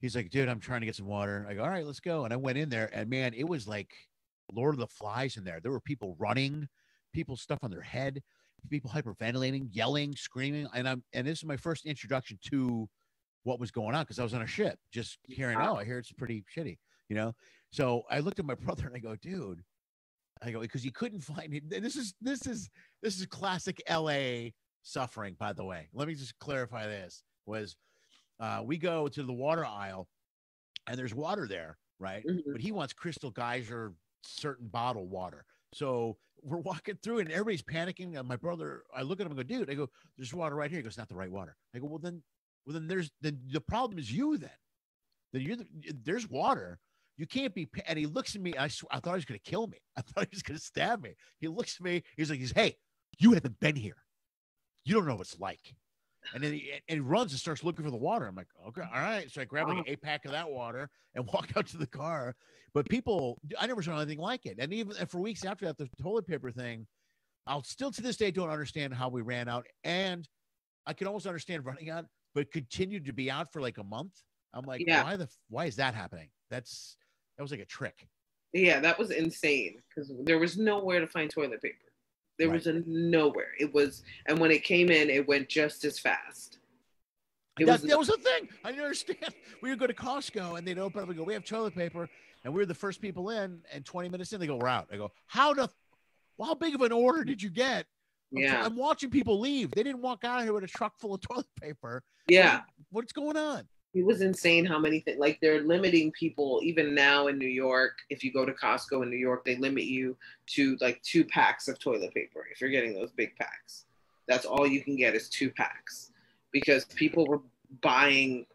He's like, dude, I'm trying to get some water. I go, all right, let's go. And I went in there, and man, it was like Lord of the Flies in there. There were people running, people stuff on their head, people hyperventilating, yelling, screaming. And this is my first introduction to what was going on because I was on a ship just hearing, oh, I hear it's pretty shitty, you know? So I looked at my brother and I go, dude, because he couldn't find it. This is classic LA suffering, by the way. Let me just clarify this. We go to the water aisle and there's water there, right? Mm-hmm. But he wants Crystal Geyser certain bottle water. So we're walking through it and everybody's panicking. And my brother, I look at him and go, dude, I go, there's water right here. He goes, not the right water. I go, well then the problem is you then. There's water. You can't be. And he looks at me. I thought he was going to kill me. I thought he was going to stab me. He looks at me. He's like, hey, you haven't been here. You don't know what it's like. And then he runs and starts looking for the water. I'm like, okay, all right. So I grab like an 8-pack of that water and walk out to the car. But I never saw anything like it. And for weeks after that, the toilet paper thing, I'll still to this day don't understand how we ran out. And I can almost understand running out, but continued to be out for like a month. I'm like, why is that happening? That was like a trick. Yeah, that was insane because there was nowhere to find toilet paper. There was nowhere. And when it came in, it went just as fast. That was the thing. I didn't understand. We would go to Costco and they'd open up and go, we have toilet paper. And we were the first people in, and 20 minutes in, they go, we're out. I go, how big of an order did you get? I'm watching people leave. They didn't walk out of here with a truck full of toilet paper. Yeah. What's going on? It was insane how many things, like they're limiting people even now in New York. If you go to Costco in New York, they limit you to like 2 packs of toilet paper. If you're getting those big packs, that's all you can get is 2 packs because people were buying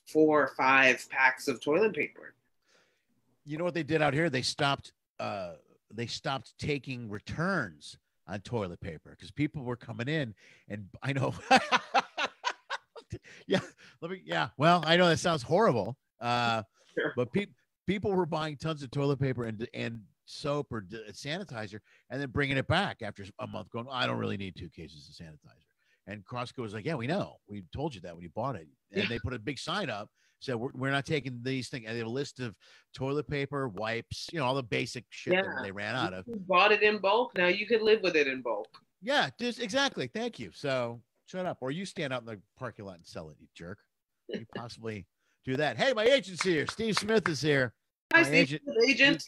4 or 5 packs of toilet paper. You know what they did out here? They stopped taking returns on toilet paper because people were coming in, and I know. Well, I know that sounds horrible, Sure. but people were buying tons of toilet paper and soap or sanitizer, and then bringing it back after a month, going, I don't really need 2 cases of sanitizer. And Costco was like, yeah, we know, we told you that when you bought it, and they put a big sign up, said we're not taking these things, and they have a list of toilet paper, wipes, all the basic shit that they ran out of. You bought it in bulk. Now you can live with it in bulk. Yeah, exactly. Thank you. So. Shut up. Or you stand out in the parking lot and sell it, you jerk. You possibly do that. Hey, my agent's here. Steve Smith is here. Hi, Steve, agent.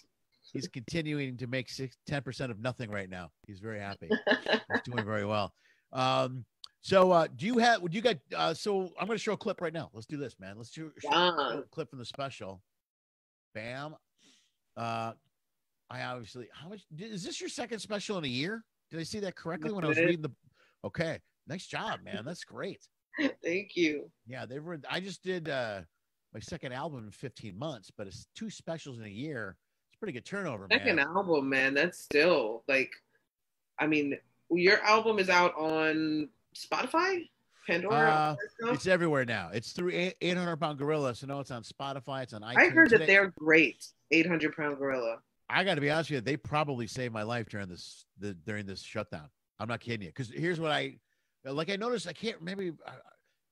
He's continuing to make 10% of nothing right now. He's very happy. He's doing very well. So I'm going to show a clip right now. Let's do this, man. Let's show a clip from the special. Bam. I obviously, how much is this your second special in a year? Did I see that correctly when I was reading okay. Nice job, man. That's great. Thank you. Yeah, I just did my second album in 15 months, but it's 2 specials in a year. It's pretty good turnover, man. Second album, man. That's still like, I mean, your album is out on Spotify, Pandora. It's everywhere now. It's through 800 Pound Gorilla. So no, it's on Spotify. It's on iTunes. I heard that they're great. 800 Pound Gorilla. I got to be honest with you. They probably saved my life during this shutdown. I'm not kidding you. Because here's what I noticed. I can't remember.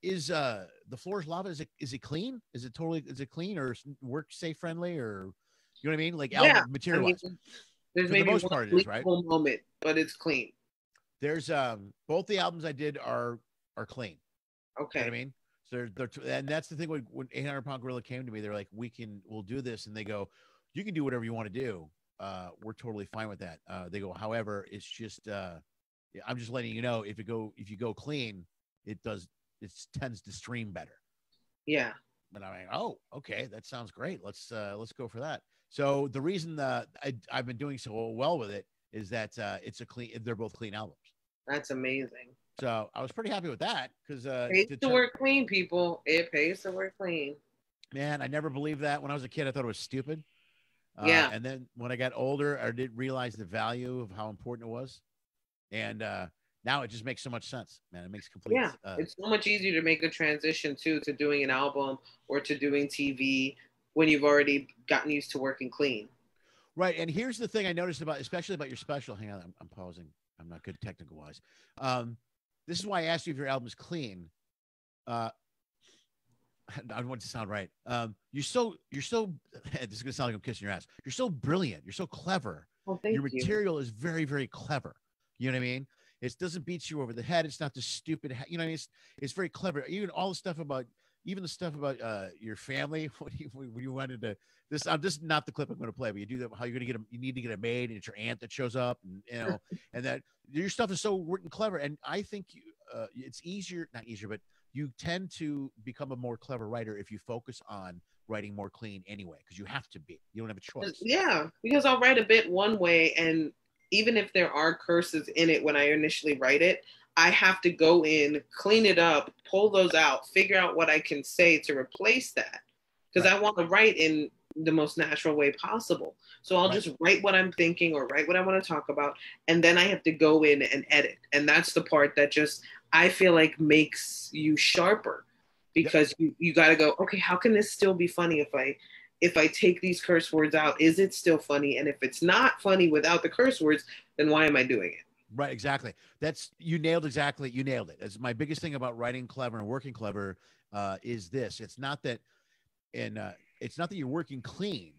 Is the floor's lava? Is it clean? Is it clean or work safe friendly, or you know what I mean? Like album material. I mean, there's maybe the most part it is, right? Moment, but it's clean. There's both the albums I did are clean. Okay. You know what I mean? So and that's the thing when 800 Pound Gorilla came to me, they're like, we'll do this, and they go, you can do whatever you want to do. We're totally fine with that. They go, however, it's just I'm just letting you know if you go clean, it tends to stream better. Yeah. And I'm like, oh, okay, that sounds great. Let's go for that. So the reason that I've been doing so well with it is that they're both clean albums. That's amazing. So I was pretty happy with that because pays to work clean, people. It pays to work clean. Man, I never believed that when I was a kid. I thought it was stupid. Yeah. And then when I got older, I didn't realize the value of how important it was. And now it just makes so much sense, man. It makes complete sense. It's so much easier to make a transition to doing an album or to doing TV when you've already gotten used to working clean. Right. And here's the thing I noticed especially about your special. Hang on, I'm pausing. I'm not good technical wise. This is why I asked you if your album is clean. I don't want it to sound right. You're so this is gonna sound like I'm kissing your ass. You're so brilliant. You're so clever. Well, thank you. Your material is very, very clever. You know what I mean? It doesn't beat you over the head. It's not the stupid, you know, it's very clever. Even all the stuff about even the stuff about your family when you wanted to this. This is not the clip I'm going to play, but you do that. How you're going to get you need to get a maid, and it's your aunt that shows up, and and that your stuff is so written clever. And I think it's easier, not easier, but you tend to become a more clever writer if you focus on writing more clean anyway, because you have to be. You don't have a choice. Yeah, because I'll write a bit one way, and even if there are curses in it when I initially write it, I have to go in, clean it up, pull those out, figure out what I can say to replace that. Because I want to write in the most natural way possible. So I'll just write what I'm thinking or write what I want to talk about. And then I have to go in and edit. And that's the part that just, I feel like makes you sharper, because you got to go, okay, how can this still be funny if I take these curse words out? Is it still funny? And if it's not funny without the curse words, then why am I doing it? Right, exactly. You nailed it. That's my biggest thing about writing clever and working clever is this. It's not that you're working clean.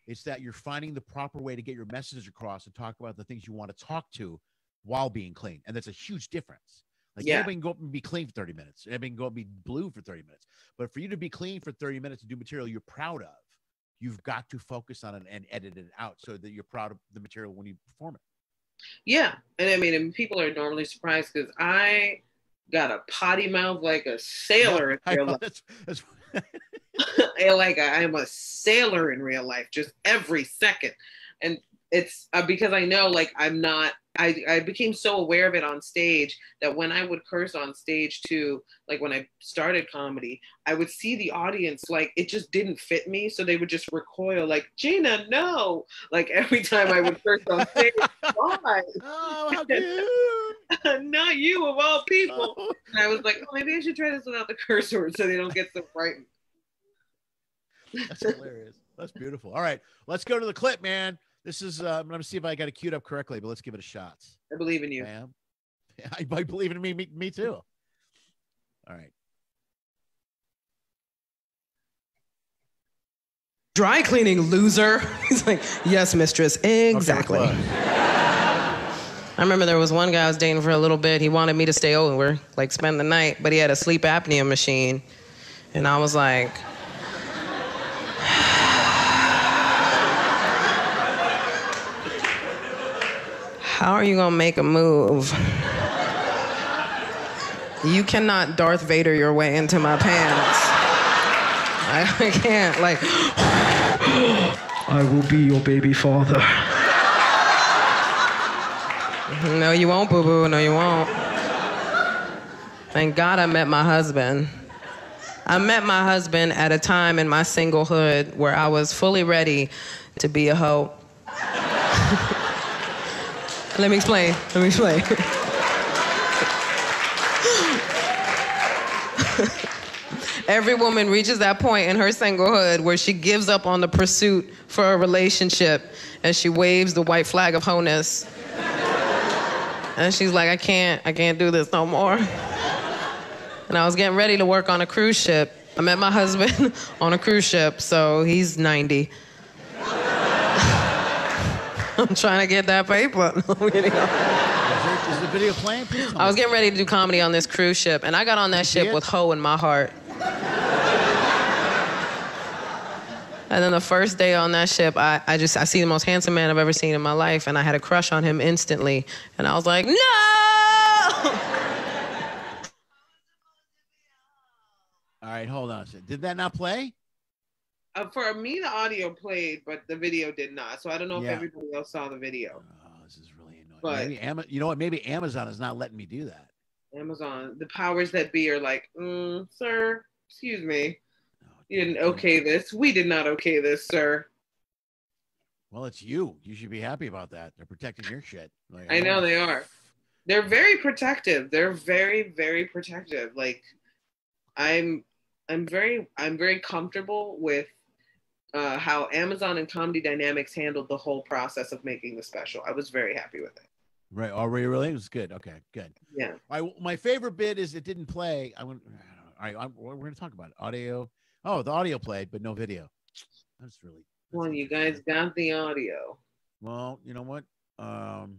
It's that you're finding the proper way to get your messages across and talk about the things you want to talk to while being clean. And that's a huge difference. Like anybody can go up and be clean for 30 minutes. Anybody can go and be blue for 30 minutes. But for you to be clean for 30 minutes and do material you're proud of, you've got to focus on it and edit it out so that you're proud of the material when you perform it. Yeah. And I mean, and people are normally surprised because I got a potty mouth like a sailor in real life. Like I am a sailor in real life, just every second. And it's because I know, like, I became so aware of it on stage that when I would curse on stage too, like when I started comedy, I would see the audience, like, it just didn't fit me. So they would just recoil, like, Gina, no. Like every time I would curse on stage, why? Oh, how cute. Not you of all people. Oh. And I was like, oh, maybe I should try this without the curse word so they don't get so frightened. That's hilarious. That's beautiful. All right, let's go to the clip, man. This is, I'm going to see if I got it queued up correctly, but let's give it a shot. I believe in you. I believe in me too. All right. Dry cleaning, loser. He's like, yes, mistress. Exactly. Okay, I remember there was one guy I was dating for a little bit. He wanted me to stay over, like spend the night, but he had a sleep apnea machine. And I was like, how are you gonna make a move? You cannot Darth Vader your way into my pants. I can't, like, I will be your baby father. No, you won't, boo-boo. No, you won't. Thank God I met my husband. I met my husband at a time in my singlehood where I was fully ready to be a hoe. Let me explain. Every woman reaches that point in her singlehood where she gives up on the pursuit for a relationship and she waves the white flag of wholeness. And she's like, I can't do this no more. And I was getting ready to work on a cruise ship. I met my husband on a cruise ship, so he's 90. I'm trying to get that paper. Is the video playing? I was getting ready to do comedy on this cruise ship, and I got on that ship with hoe in my heart. And then the first day on that ship, I see the most handsome man I've ever seen in my life, and I had a crush on him instantly. And I was like, no! All right, hold on a second. Did that not play? For me, the audio played, but the video did not. So I don't know if everybody else saw the video. Oh, this is really annoying. But you know what? Maybe Amazon is not letting me do that. Amazon, the powers that be are like, sir, excuse me. You didn't okay this. We did not okay this, sir. Well, it's you. You should be happy about that. They're protecting your shit. Like, I know they are. They're very protective. They're very, very protective. Like, I'm very comfortable with how Amazon and Comedy Dynamics handled the whole process of making the special. I was very happy with it. Right. Oh, really? It was good. Okay, good. Yeah. All right. My favorite bit is it didn't play. All right. We're going to talk about it. Audio. Oh, the audio played, but no video. That's really. Well, you guys got the audio. Well, you know what? I'm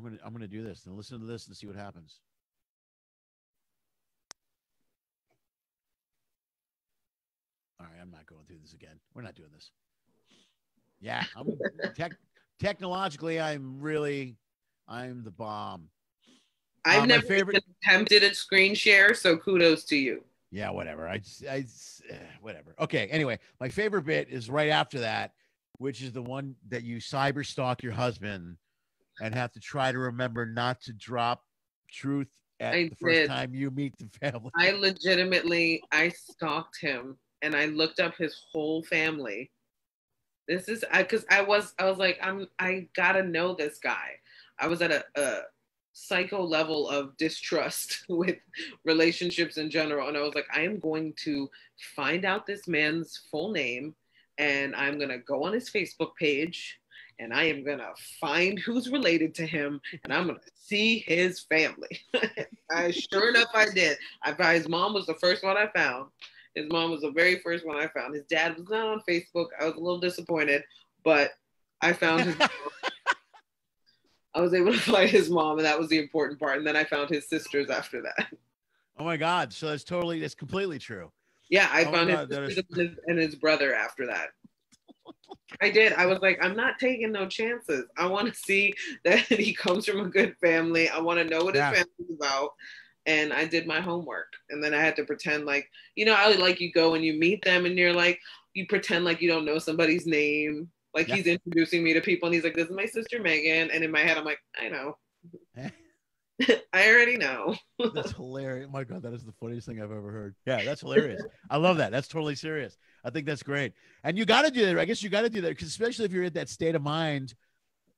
gonna do this and listen to this and see what happens. All right, I'm not going through this again. We're not doing this. Yeah, I'm technologically, I'm the bomb. I've never even attempted a screen share, so kudos to you. Yeah, whatever. Whatever. Okay. Anyway, my favorite bit is right after that, which is the one that you cyber stalk your husband and have to try to remember not to drop truth at the first time you meet the family. I stalked him and I looked up his whole family. This is because I was like, I gotta know this guy. I was at a psycho level of distrust with relationships in general. And I was like, I am going to find out this man's full name and I'm going to go on his Facebook page and I am going to find who's related to him and I'm going to see his family. Sure enough, I did. His mom was the first one I found. His mom was the very first one I found. His dad was not on Facebook. I was a little disappointed, but I found his I was able to find his mom, and that was the important part. And then I found his sisters after that. Oh my God! So that's completely true. Yeah, I found his sisters and his brother after that. I did. I was like, I'm not taking no chances. I want to see that he comes from a good family. I want to know what his family's about. And I did my homework. And then I had to pretend like, you go and you meet them and you're like, you pretend like you don't know somebody's name. Like he's introducing me to people and he's like, this is my sister Megan. And in my head, I'm like, I know. I already know. That's hilarious. Oh my God, that is the funniest thing I've ever heard. Yeah, that's hilarious. I love that. That's totally serious. I think that's great. And you got to do that. I guess you got to do that because especially if you're in that state of mind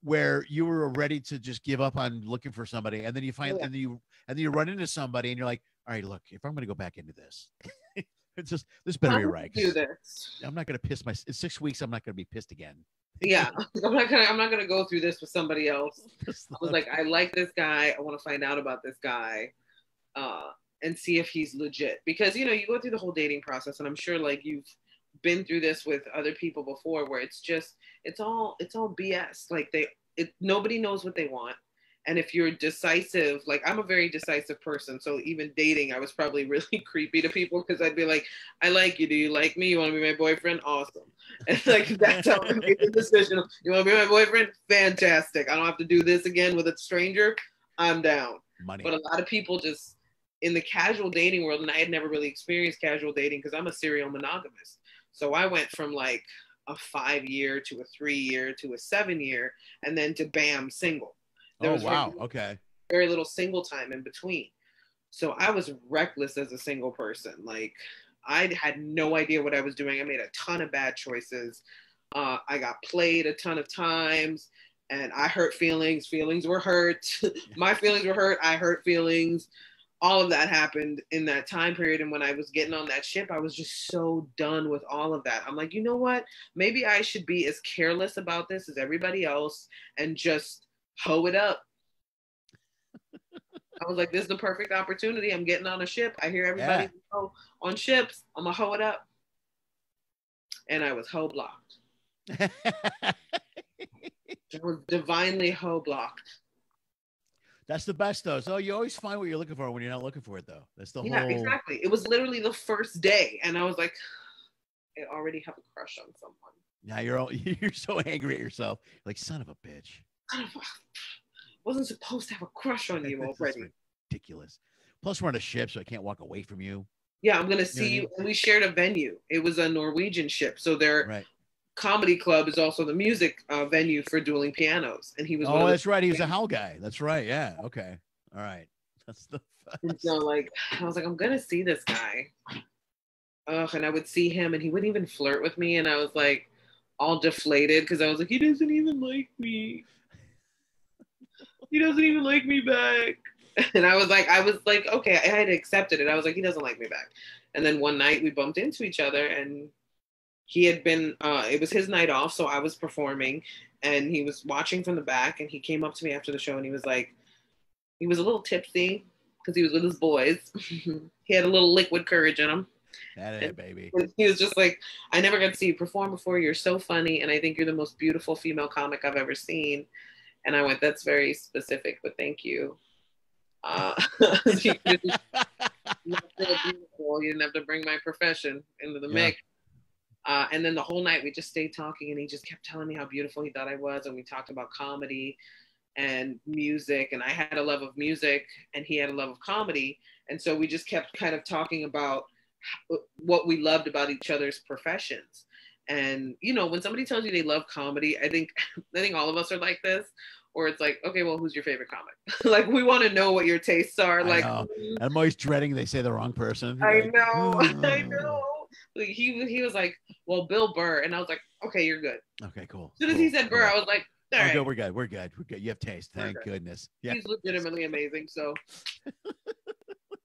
where you were ready to just give up on looking for somebody. And then you find, and then you run into somebody and you're like, all right, look, if I'm going to go back into this, it's just, this better be right. Do this. I'm not going to piss in 6 weeks. I'm not going to be pissed again. Yeah. I'm not going to go through this with somebody else. I was like, I like this guy. I want to find out about this guy and see if he's legit because, you go through the whole dating process and I'm sure like you've been through this with other people before where it's all BS. Like nobody knows what they want. And if you're decisive, like I'm a very decisive person. So even dating, I was probably really creepy to people because I'd be like, I like you. Do you like me? You want to be my boyfriend? Awesome. And like, that's how I made the decision. You want to be my boyfriend? Fantastic. I don't have to do this again with a stranger. I'm down. Money. But a lot of people just in the casual dating world, and I had never really experienced casual dating because I'm a serial monogamist. So I went from like a 5-year to a 3-year to a 7-year and then to bam, single. There was Okay. Very little single time in between. So I was reckless as a single person. Like I had no idea what I was doing. I made a ton of bad choices. I got played a ton of times and I hurt feelings. Feelings were hurt. My feelings were hurt. I hurt feelings. All of that happened in that time period. And when I was getting on that ship, I was just so done with all of that. I'm like, you know what? Maybe I should be as careless about this as everybody else and just hoe it up. I was like, this is the perfect opportunity. I'm getting on a ship. I hear everybody go on ships. I'm going to hoe it up. And I was hoe blocked. I was divinely hoe blocked. That's the best though. So you always find what you're looking for when you're not looking for it though. That's the whole. Yeah, exactly. It was literally the first day. And I was like, I already have a crush on someone. Now you're so angry at yourself. Like, son of a bitch. Wasn't supposed to have a crush on you already. Ridiculous. Plus, we're on a ship, so I can't walk away from you. Yeah, I'm gonna see you. And we shared a venue. It was a Norwegian ship, so their comedy club is also the music venue for dueling pianos. And he was. Oh, that's right. He was a howl guy. That's right. Yeah. Okay. All right. That's the. And so, like, I was like, I'm gonna see this guy. And I would see him, and he wouldn't even flirt with me, and I was like, all deflated because I was like, he doesn't even like me. He doesn't even like me back. And I was like, okay, I had accepted it. I was like, he doesn't like me back. And then one night we bumped into each other and he had been, it was his night off. So I was performing and he was watching from the back and he came up to me after the show and he was like, he was a little tipsy because he was with his boys. He had a little liquid courage in him. That is, baby. He was just like, I never got to see you perform before. You're so funny. And I think you're the most beautiful female comic I've ever seen. And I went, that's very specific, but thank you. You didn't have to bring my profession into the mix. And then the whole night we just stayed talking, and he just kept telling me how beautiful he thought I was. And we talked about comedy and music, and I had a love of music and he had a love of comedy. And so we just kept kind of talking about what we loved about each other's professions. And, you know, when somebody tells you they love comedy, I think all of us are like this, or it's like, okay, well, who's your favorite comic? Like, we want to know what your tastes are. Like, I'm always dreading they say the wrong person. I know. I know. Like, he was like, well, Bill Burr. And I was like, okay, you're good. Okay, cool. As soon as he said Burr, I was like, all right. We're good. You have taste. Thank goodness. Yeah. He's legitimately amazing. So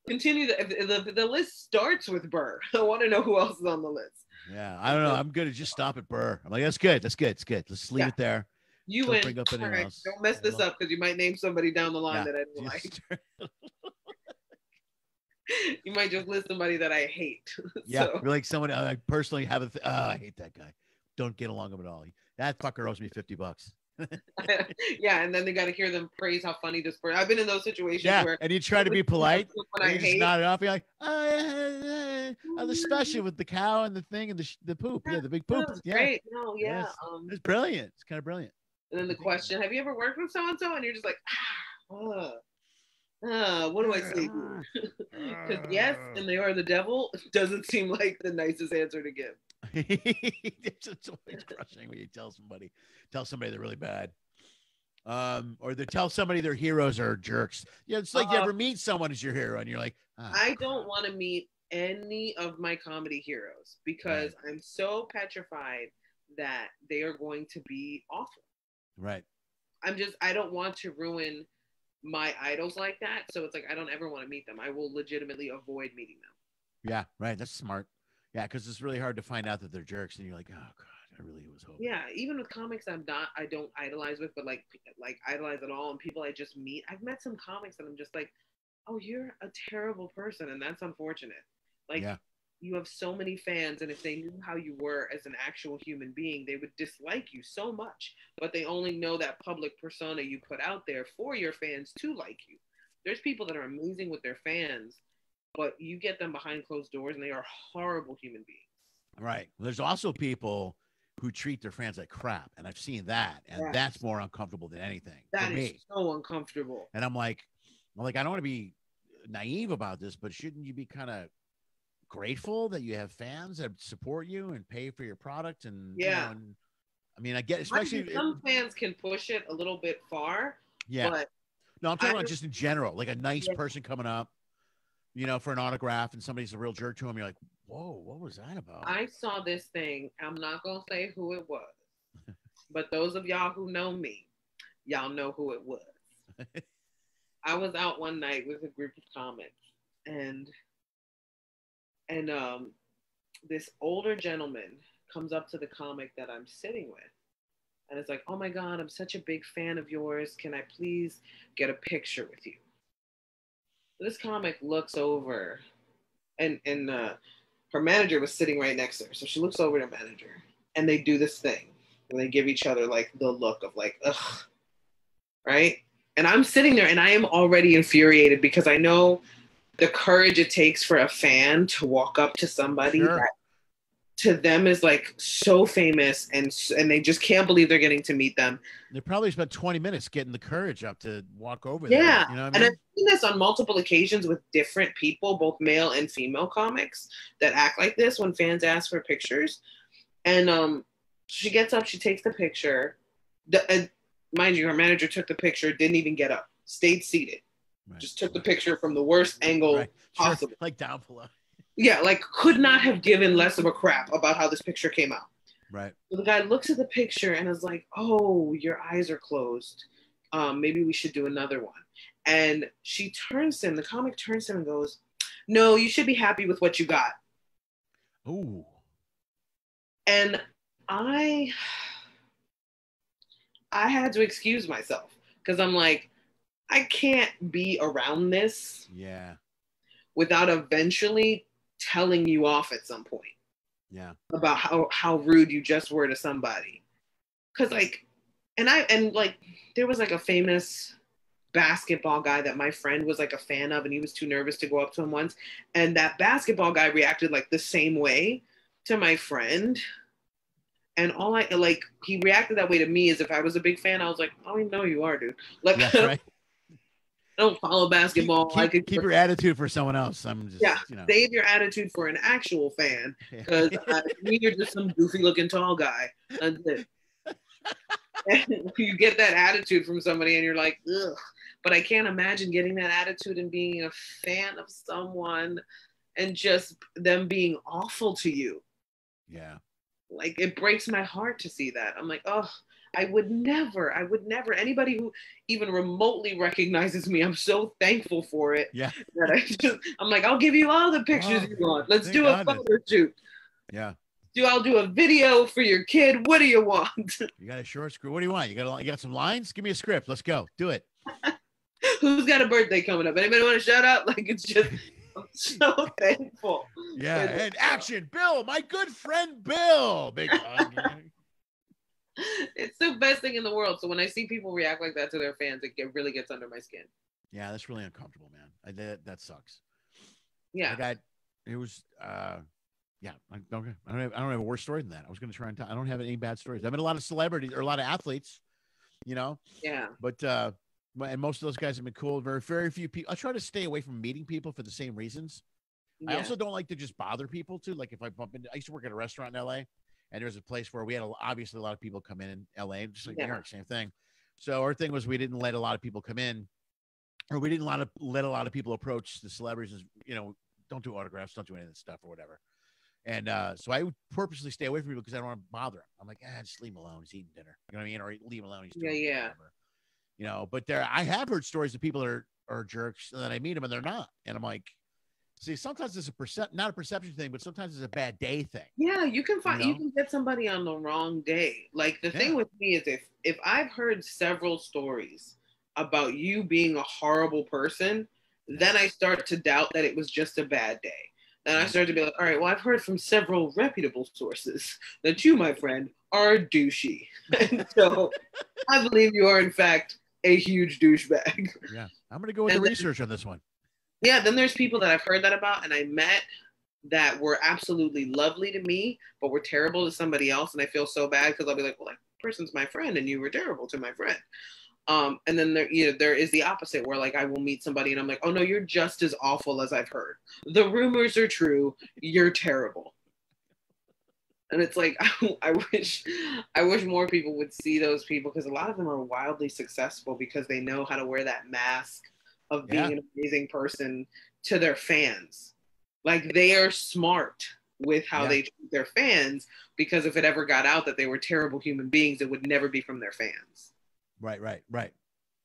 continue. The list starts with Burr. I want to know who else is on the list. Yeah, I don't know. I'm going to just stop at Burr. I'm like, that's good. It's good. Let's leave it there. You don't win. Bring up anyone else. Don't mess this up, because you might name somebody down the line that I don't like. You might just list somebody that I hate. Yeah, so. Like someone I personally have I hate that guy. Don't get along with him at all. That fucker owes me $50. Yeah, and then they got to hear them praise how funny this person. I've been in those situations where, and you try to be polite, and you just nod it off. You're like, the special with the cow and the thing and the poop. Yeah, the big poop. Yeah, great. No, yeah, it's brilliant. It's kind of brilliant. And then the question: have you ever worked with so and so? And you're just like, what do I say? Because yes, and they are the devil. Doesn't seem like the nicest answer to give. It's always crushing when you tell somebody they're really bad, or they tell somebody their heroes are jerks. Yeah, it's like you ever meet someone as your hero and you're like, I don't want to meet any of my comedy heroes, because I'm so petrified that they are going to be awful. Right. I don't want to ruin my idols like that. So it's like, I don't ever want to meet them. I will legitimately avoid meeting them. Yeah, right. That's smart. Yeah, because it's really hard to find out that they're jerks, and you're like, oh god, I really was hoping. Yeah, even with comics I don't idolize with, but like idolize at all, and people I just meet. I've met some comics and I'm just like, oh, you're a terrible person, and that's unfortunate. Like, you have so many fans, and if they knew how you were as an actual human being, they would dislike you so much. But they only know that public persona you put out there for your fans to like you. There's people that are amazing with their fans, but you get them behind closed doors and they are horrible human beings. Right. Well, there's also people who treat their fans like crap, and I've seen that, and that's more uncomfortable than anything. That is so uncomfortable. And I'm like, I don't want to be naive about this, but shouldn't you be kind of grateful that you have fans that support you and pay for your product? And you know, and, I mean, I get, especially some fans can push it a little bit far. Yeah. But no, I'm talking about just in general, like a nice person coming up, you know, for an autograph, and somebody's a real jerk to him. You're like, whoa, what was that about? I saw this thing. I'm not going to say who it was, but those of y'all who know me, y'all know who it was. I was out one night with a group of comics, and this older gentleman comes up to the comic that I'm sitting with, and it's like, oh my God, I'm such a big fan of yours. Can I please get a picture with you? This comic looks over, and her manager was sitting right next to her. So she looks over at her manager, and they do this thing, and they give each other like the look of like, ugh, right? And I'm sitting there, and I am already infuriated, because I know the courage it takes for a fan to walk up to somebody that to them is like so famous, and they just can't believe they're getting to meet them. They probably spent 20 minutes getting the courage up to walk over there. Yeah. You know what I mean? And I've seen this on multiple occasions with different people, both male and female comics, that act like this when fans ask for pictures. And she gets up, she takes the picture. Mind you, her manager took the picture, didn't even get up, stayed seated. Right. Just took the picture from the worst angle possible. Like down below. Yeah, like could not have given less of a crap about how this picture came out. Right. So the guy looks at the picture and is like, oh, your eyes are closed. Maybe we should do another one. And she turns to him, the comic turns to him and goes, no, you should be happy with what you got. Ooh. And I had to excuse myself, because I'm like, I can't be around this without eventually telling you off at some point. Yeah. About how rude you just were to somebody. Cause like, and there was like a famous basketball guy that my friend was like a fan of, and he was too nervous to go up to him once. And that basketball guy reacted like the same way to my friend. And all I like, he reacted that way to me as if I was a big fan. I was like, oh, I know you are, dude. Like, yeah, right. I don't follow basketball. Keep your attitude for someone else. I'm just, save your attitude for an actual fan, because you're just some goofy looking tall guy. That's it. And you get that attitude from somebody and you're like, ugh. But I can't imagine getting that attitude and being a fan of someone and just them being awful to you. Yeah. Like, it breaks my heart to see that. I'm like, oh, I would never. Anybody who even remotely recognizes me, I'm so thankful for it. Yeah. That I'm like, I'll give you all the pictures you want. Let's do a photo shoot. Yeah. I'll do a video for your kid. What do you want? You got a short script. What do you want? You got some lines? Give me a script. Let's go. Do it. Who's got a birthday coming up? Anybody want to shout out? Like, it's just, I'm so thankful. Yeah. And action, Bill, my good friend Bill. Big hug. It's the best thing in the world. So when I see people react like that to their fans, it really gets under my skin. Yeah, that's really uncomfortable, man. That sucks. Yeah. Yeah, I don't have a worse story than that. I was going to try and I don't have any bad stories. I've met a lot of celebrities or a lot of athletes, Yeah. But and most of those guys have been cool. Very, very few people. I try to stay away from meeting people for the same reasons. Yeah. I also don't like to just bother people too. Like if I bump into, I used to work at a restaurant in LA, and there was a place where we had obviously a lot of people come in LA, just like New York, same thing. So our thing was we didn't let a lot of people come in, or we didn't let a lot of people approach the celebrities. Don't do autographs, don't do any of that stuff or whatever. And so I would purposely stay away from people because I don't want to bother him. I'm like, just leave him alone. He's eating dinner. You know what I mean? Or leave him alone. He's doing whatever. But I have heard stories of people that are jerks, and then I meet them and they're not. And I'm like, see, sometimes it's not a perception thing, but sometimes it's a bad day thing. Yeah, you can you can get somebody on the wrong day. Like the thing with me is if I've heard several stories about you being a horrible person, then I start to doubt that it was just a bad day. Then I started to be like, all right, well, I've heard from several reputable sources that you, my friend, are douchey. And so I believe you are, in fact, a huge douchebag. Yeah, I'm going to go with the research on this one. Yeah, then there's people that I've heard that about and I met that were absolutely lovely to me, but were terrible to somebody else. And I feel so bad because I'll be like, well, that person's my friend and you were terrible to my friend. And then there is the opposite where like I will meet somebody and I'm like, oh no, you're just as awful as I've heard. The rumors are true. You're terrible. And it's like, I wish more people would see those people because a lot of them are wildly successful because they know how to wear that mask of being an amazing person to their fans. Like they are smart with how they treat their fans because if it ever got out that they were terrible human beings, it would never be from their fans. Right.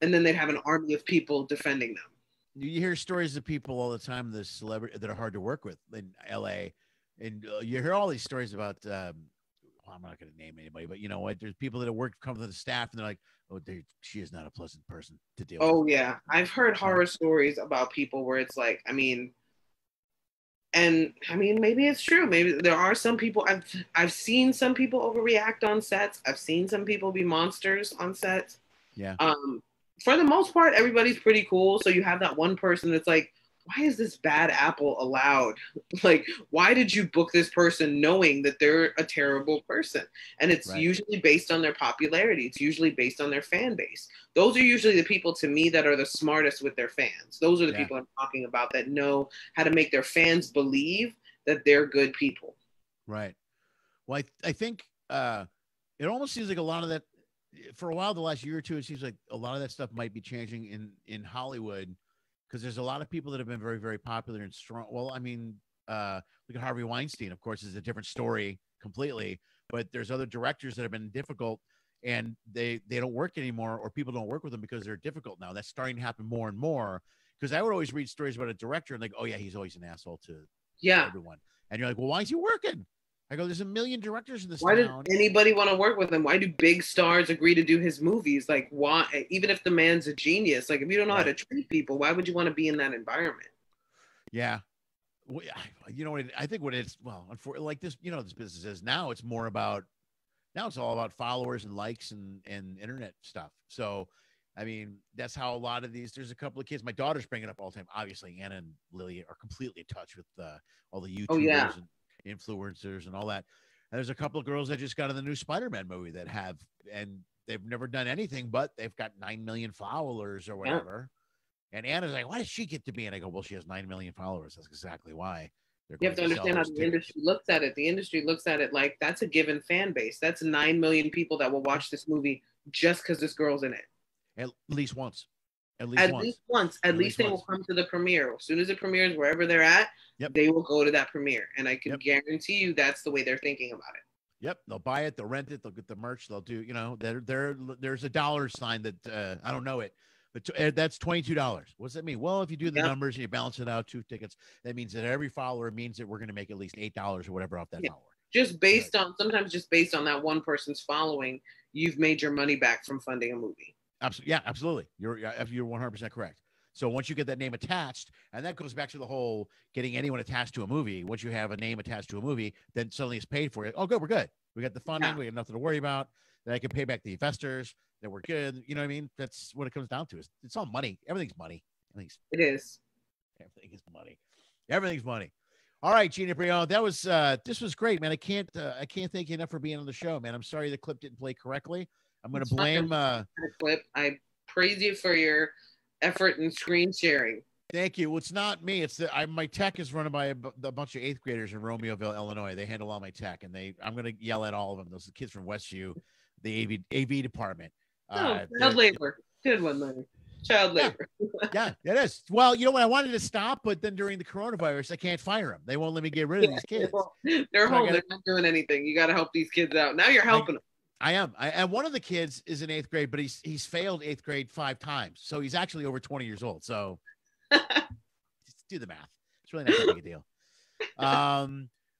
And then they'd have an army of people defending them. You hear stories of people all the time, the celebrity that are hard to work with in LA. And you hear all these stories about, I'm not going to name anybody, but you know what? There's people that have come to the staff and they're like, oh, she is not a pleasant person to deal with. Oh, yeah. I've heard horror stories about people where it's like, maybe it's true. Maybe there are some people, I've seen some people overreact on sets. I've seen some people be monsters on sets. Yeah. For the most part, everybody's pretty cool. So you have that one person that's like, why is this bad apple allowed? Like, why did you book this person knowing that they're a terrible person? And it's usually based on their popularity. It's usually based on their fan base. Those are usually the people to me that are the smartest with their fans. Those are the people I'm talking about that know how to make their fans believe that they're good people. Right. Well, I think it almost seems like a lot of that for a while, the last year or two, it seems like a lot of that stuff might be changing in Hollywood. Because there's a lot of people that have been very, very popular and strong. Well, I mean, look at Harvey Weinstein, of course, is a different story completely. But there's other directors that have been difficult and they don't work anymore or people don't work with them because they're difficult now. That's starting to happen more and more. Because I would always read stories about a director and like, oh, yeah, he's always an asshole to everyone. And you're like, well, why is he working? I go, there's a million directors in this town. Why did anybody want to work with him? Why do big stars agree to do his movies? Like, why? Even if the man's a genius, like if you don't know how to treat people, why would you want to be in that environment? Yeah, well, you know what? I think what it's like this. You know, this business is now. It's more about it's all about followers and likes and internet stuff. So, I mean, that's how a lot of these. There's a couple of kids. My daughter's bringing it up all the time. Obviously, Anna and Lily are completely in touch with all the YouTubers. influencers and all that. And there's a couple of girls that just got in the new Spider-Man movie that have, and they've never done anything, but they've got 9 million followers or whatever. Yeah. And Anna's like, why does she get to be? And I go, well, she has 9 million followers. That's exactly why. You have to understand how the industry looks at it. The industry looks at it like that's a given fan base. That's 9 million people that will watch this movie just because this girl's in it. At least once. At least once. At least they will come to the premiere. As soon as it premieres, wherever they're at, they will go to that premiere. And I can guarantee you that's the way they're thinking about it. Yep. They'll buy it. They'll rent it. They'll get the merch. They'll do, there's a dollar sign that I don't know it. But that's $22. What's that mean? Well, if you do the numbers and you balance it out, 2 tickets, that means that every follower means that we're going to make at least $8 or whatever off that follower. Just based on that one person's following, you've made your money back from funding a movie. Absolutely. Yeah, absolutely. You're 100% correct. So once you get that name attached, and that goes back to the whole getting anyone attached to a movie. Once you have a name attached to a movie, then suddenly it's paid for. Oh, good. We're good. We got the funding. We have nothing to worry about. Then I can pay back the investors. That we're good. You know what I mean? That's what it comes down to. It's all money. Everything's money. It is. Everything is money. Everything's money. All right, Gina Brillon, that was this was great, man. I can't thank you enough for being on the show, man. I'm sorry the clip didn't play correctly. I'm going to blame the clip. I praise you for your effort in screen sharing. Thank you. Well, it's not me. It's my tech is run by a bunch of 8th graders in Romeoville, Illinois. They handle all my tech, and I'm going to yell at all of them. Those kids from Westview, the AV department. Child labor. Good one, Lenny. Child labor. Yeah, it is. Well, you know what? I wanted to stop, but then during the coronavirus, I can't fire them. They won't let me get rid of these kids. They're home. They're not doing anything. You got to help these kids out. Now you're helping them. I am. And one of the kids is in 8th grade, but he's failed 8th grade 5 times. So he's actually over 20 years old. So just do the math. It's really not that big a deal.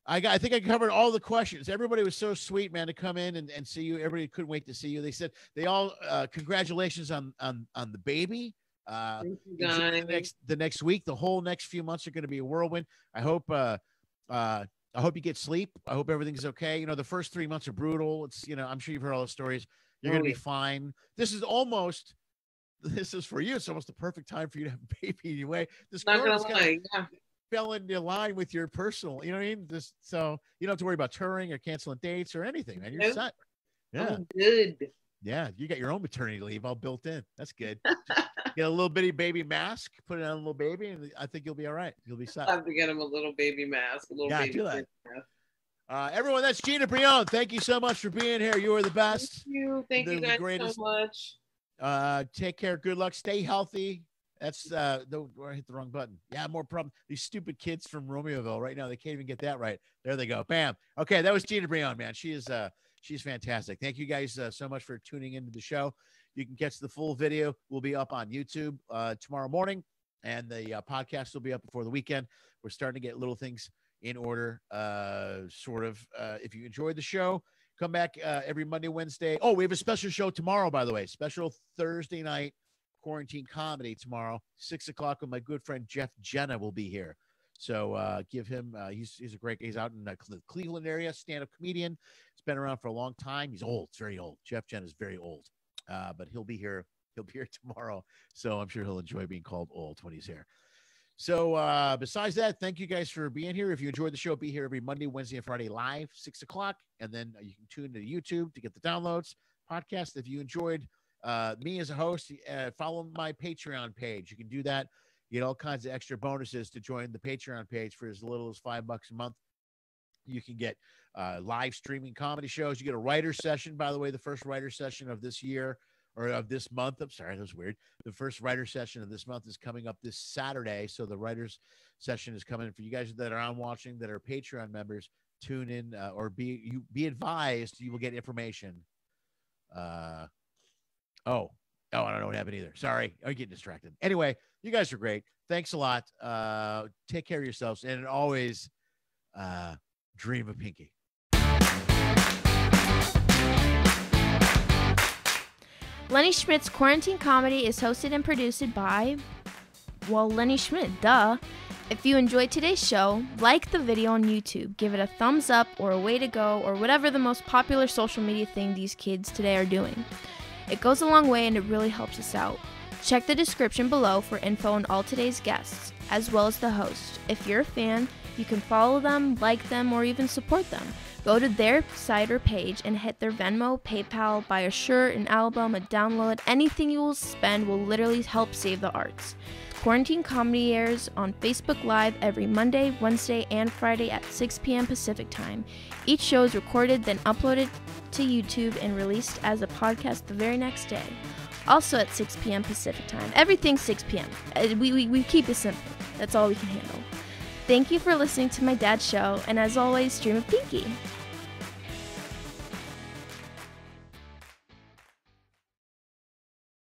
I think I covered all the questions. Everybody was so sweet, man, to come in and see you. Everybody couldn't wait to see you. They said they all congratulations on the baby. Thank you guys. The next week, the whole next few months are going to be a whirlwind. I hope you get sleep. I hope everything's okay. The first 3 months are brutal. It's I'm sure you've heard all the stories. You're going to be fine. This is for you. It's almost the perfect time for you to have a baby anyway. This not gonna lie. Fell into line with your personal, you know what I mean? So you don't have to worry about touring or canceling dates or anything, man. You're set. Yeah. I'm good. Yeah. You got your own maternity leave all built in. That's good. Get a little bitty baby mask, put it on a little baby, and I think you'll be all right. You'll be set. I have to get him a little baby mask. Baby do that. Everyone, that's Gina Brillon. Thank you so much for being here. You are the best. Thank you guys so much. Take care. Good luck. Stay healthy. That's I hit the wrong button. Yeah, more problem. These stupid kids from Romeoville right now, they can't even get that right. There they go. Bam. Okay, that was Gina Brillon, man. She's fantastic. Thank you guys so much for tuning into the show. You can catch the full video. We'll be up on YouTube tomorrow morning, and the podcast will be up before the weekend. We're starting to get little things in order. If you enjoyed the show, come back every Monday, Wednesday. Oh, we have a special show tomorrow, by the way. Special Thursday night quarantine comedy tomorrow, 6 o'clock, with my good friend Jeff Jenna will be here. So give him, he's out in the Cleveland area, stand-up comedian. He's been around for a long time. He's old, very old. Jeff Jenna is very old, but he'll be here tomorrow. So I'm sure he'll enjoy being called old when he's here. So besides that, thank you guys for being here. If you enjoyed the show, be here every Monday, Wednesday, and Friday live, 6 o'clock. And then you can tune into YouTube to get the downloads podcast. If you enjoyed me as a host, follow my Patreon page. You can do that. You get all kinds of extra bonuses to join the Patreon page for as little as $5 a month. You can get live streaming comedy shows. You get a writer session, by the way, the first writer session of this year or of this month. I'm sorry, that was weird. The first writer session of this month is coming up this Saturday. So the writers session is coming for you guys that are on watching, that are Patreon members. Tune in or be advised. You will get information. Oh, I don't know what happened either. Sorry. I'm getting distracted. Anyway, you guys are great. Thanks a lot. Take care of yourselves. And always dream of Pinky. Lenny Schmidts Quarantine Comedy is hosted and produced by, Lenny Schmidt, duh. If you enjoyed today's show, like the video on YouTube, give it a thumbs up or a way to go or whatever the most popular social media thing these kids today are doing. It goes a long way and it really helps us out. Check the description below for info on all today's guests, as well as the host. If you're a fan, you can follow them, like them, or even support them. Go to their site or page and hit their Venmo, PayPal, buy a shirt, an album, a download. Anything you will spend will literally help save the arts. Quarantine Comedy airs on Facebook Live every Monday, Wednesday, and Friday at 6 p.m. Pacific Time. Each show is recorded, then uploaded to YouTube and released as a podcast the very next day. Also at 6 p.m. Pacific Time. Everything's 6 p.m. We keep it simple. That's all we can handle. Thank you for listening to my dad's show, and as always, dream of Pinky.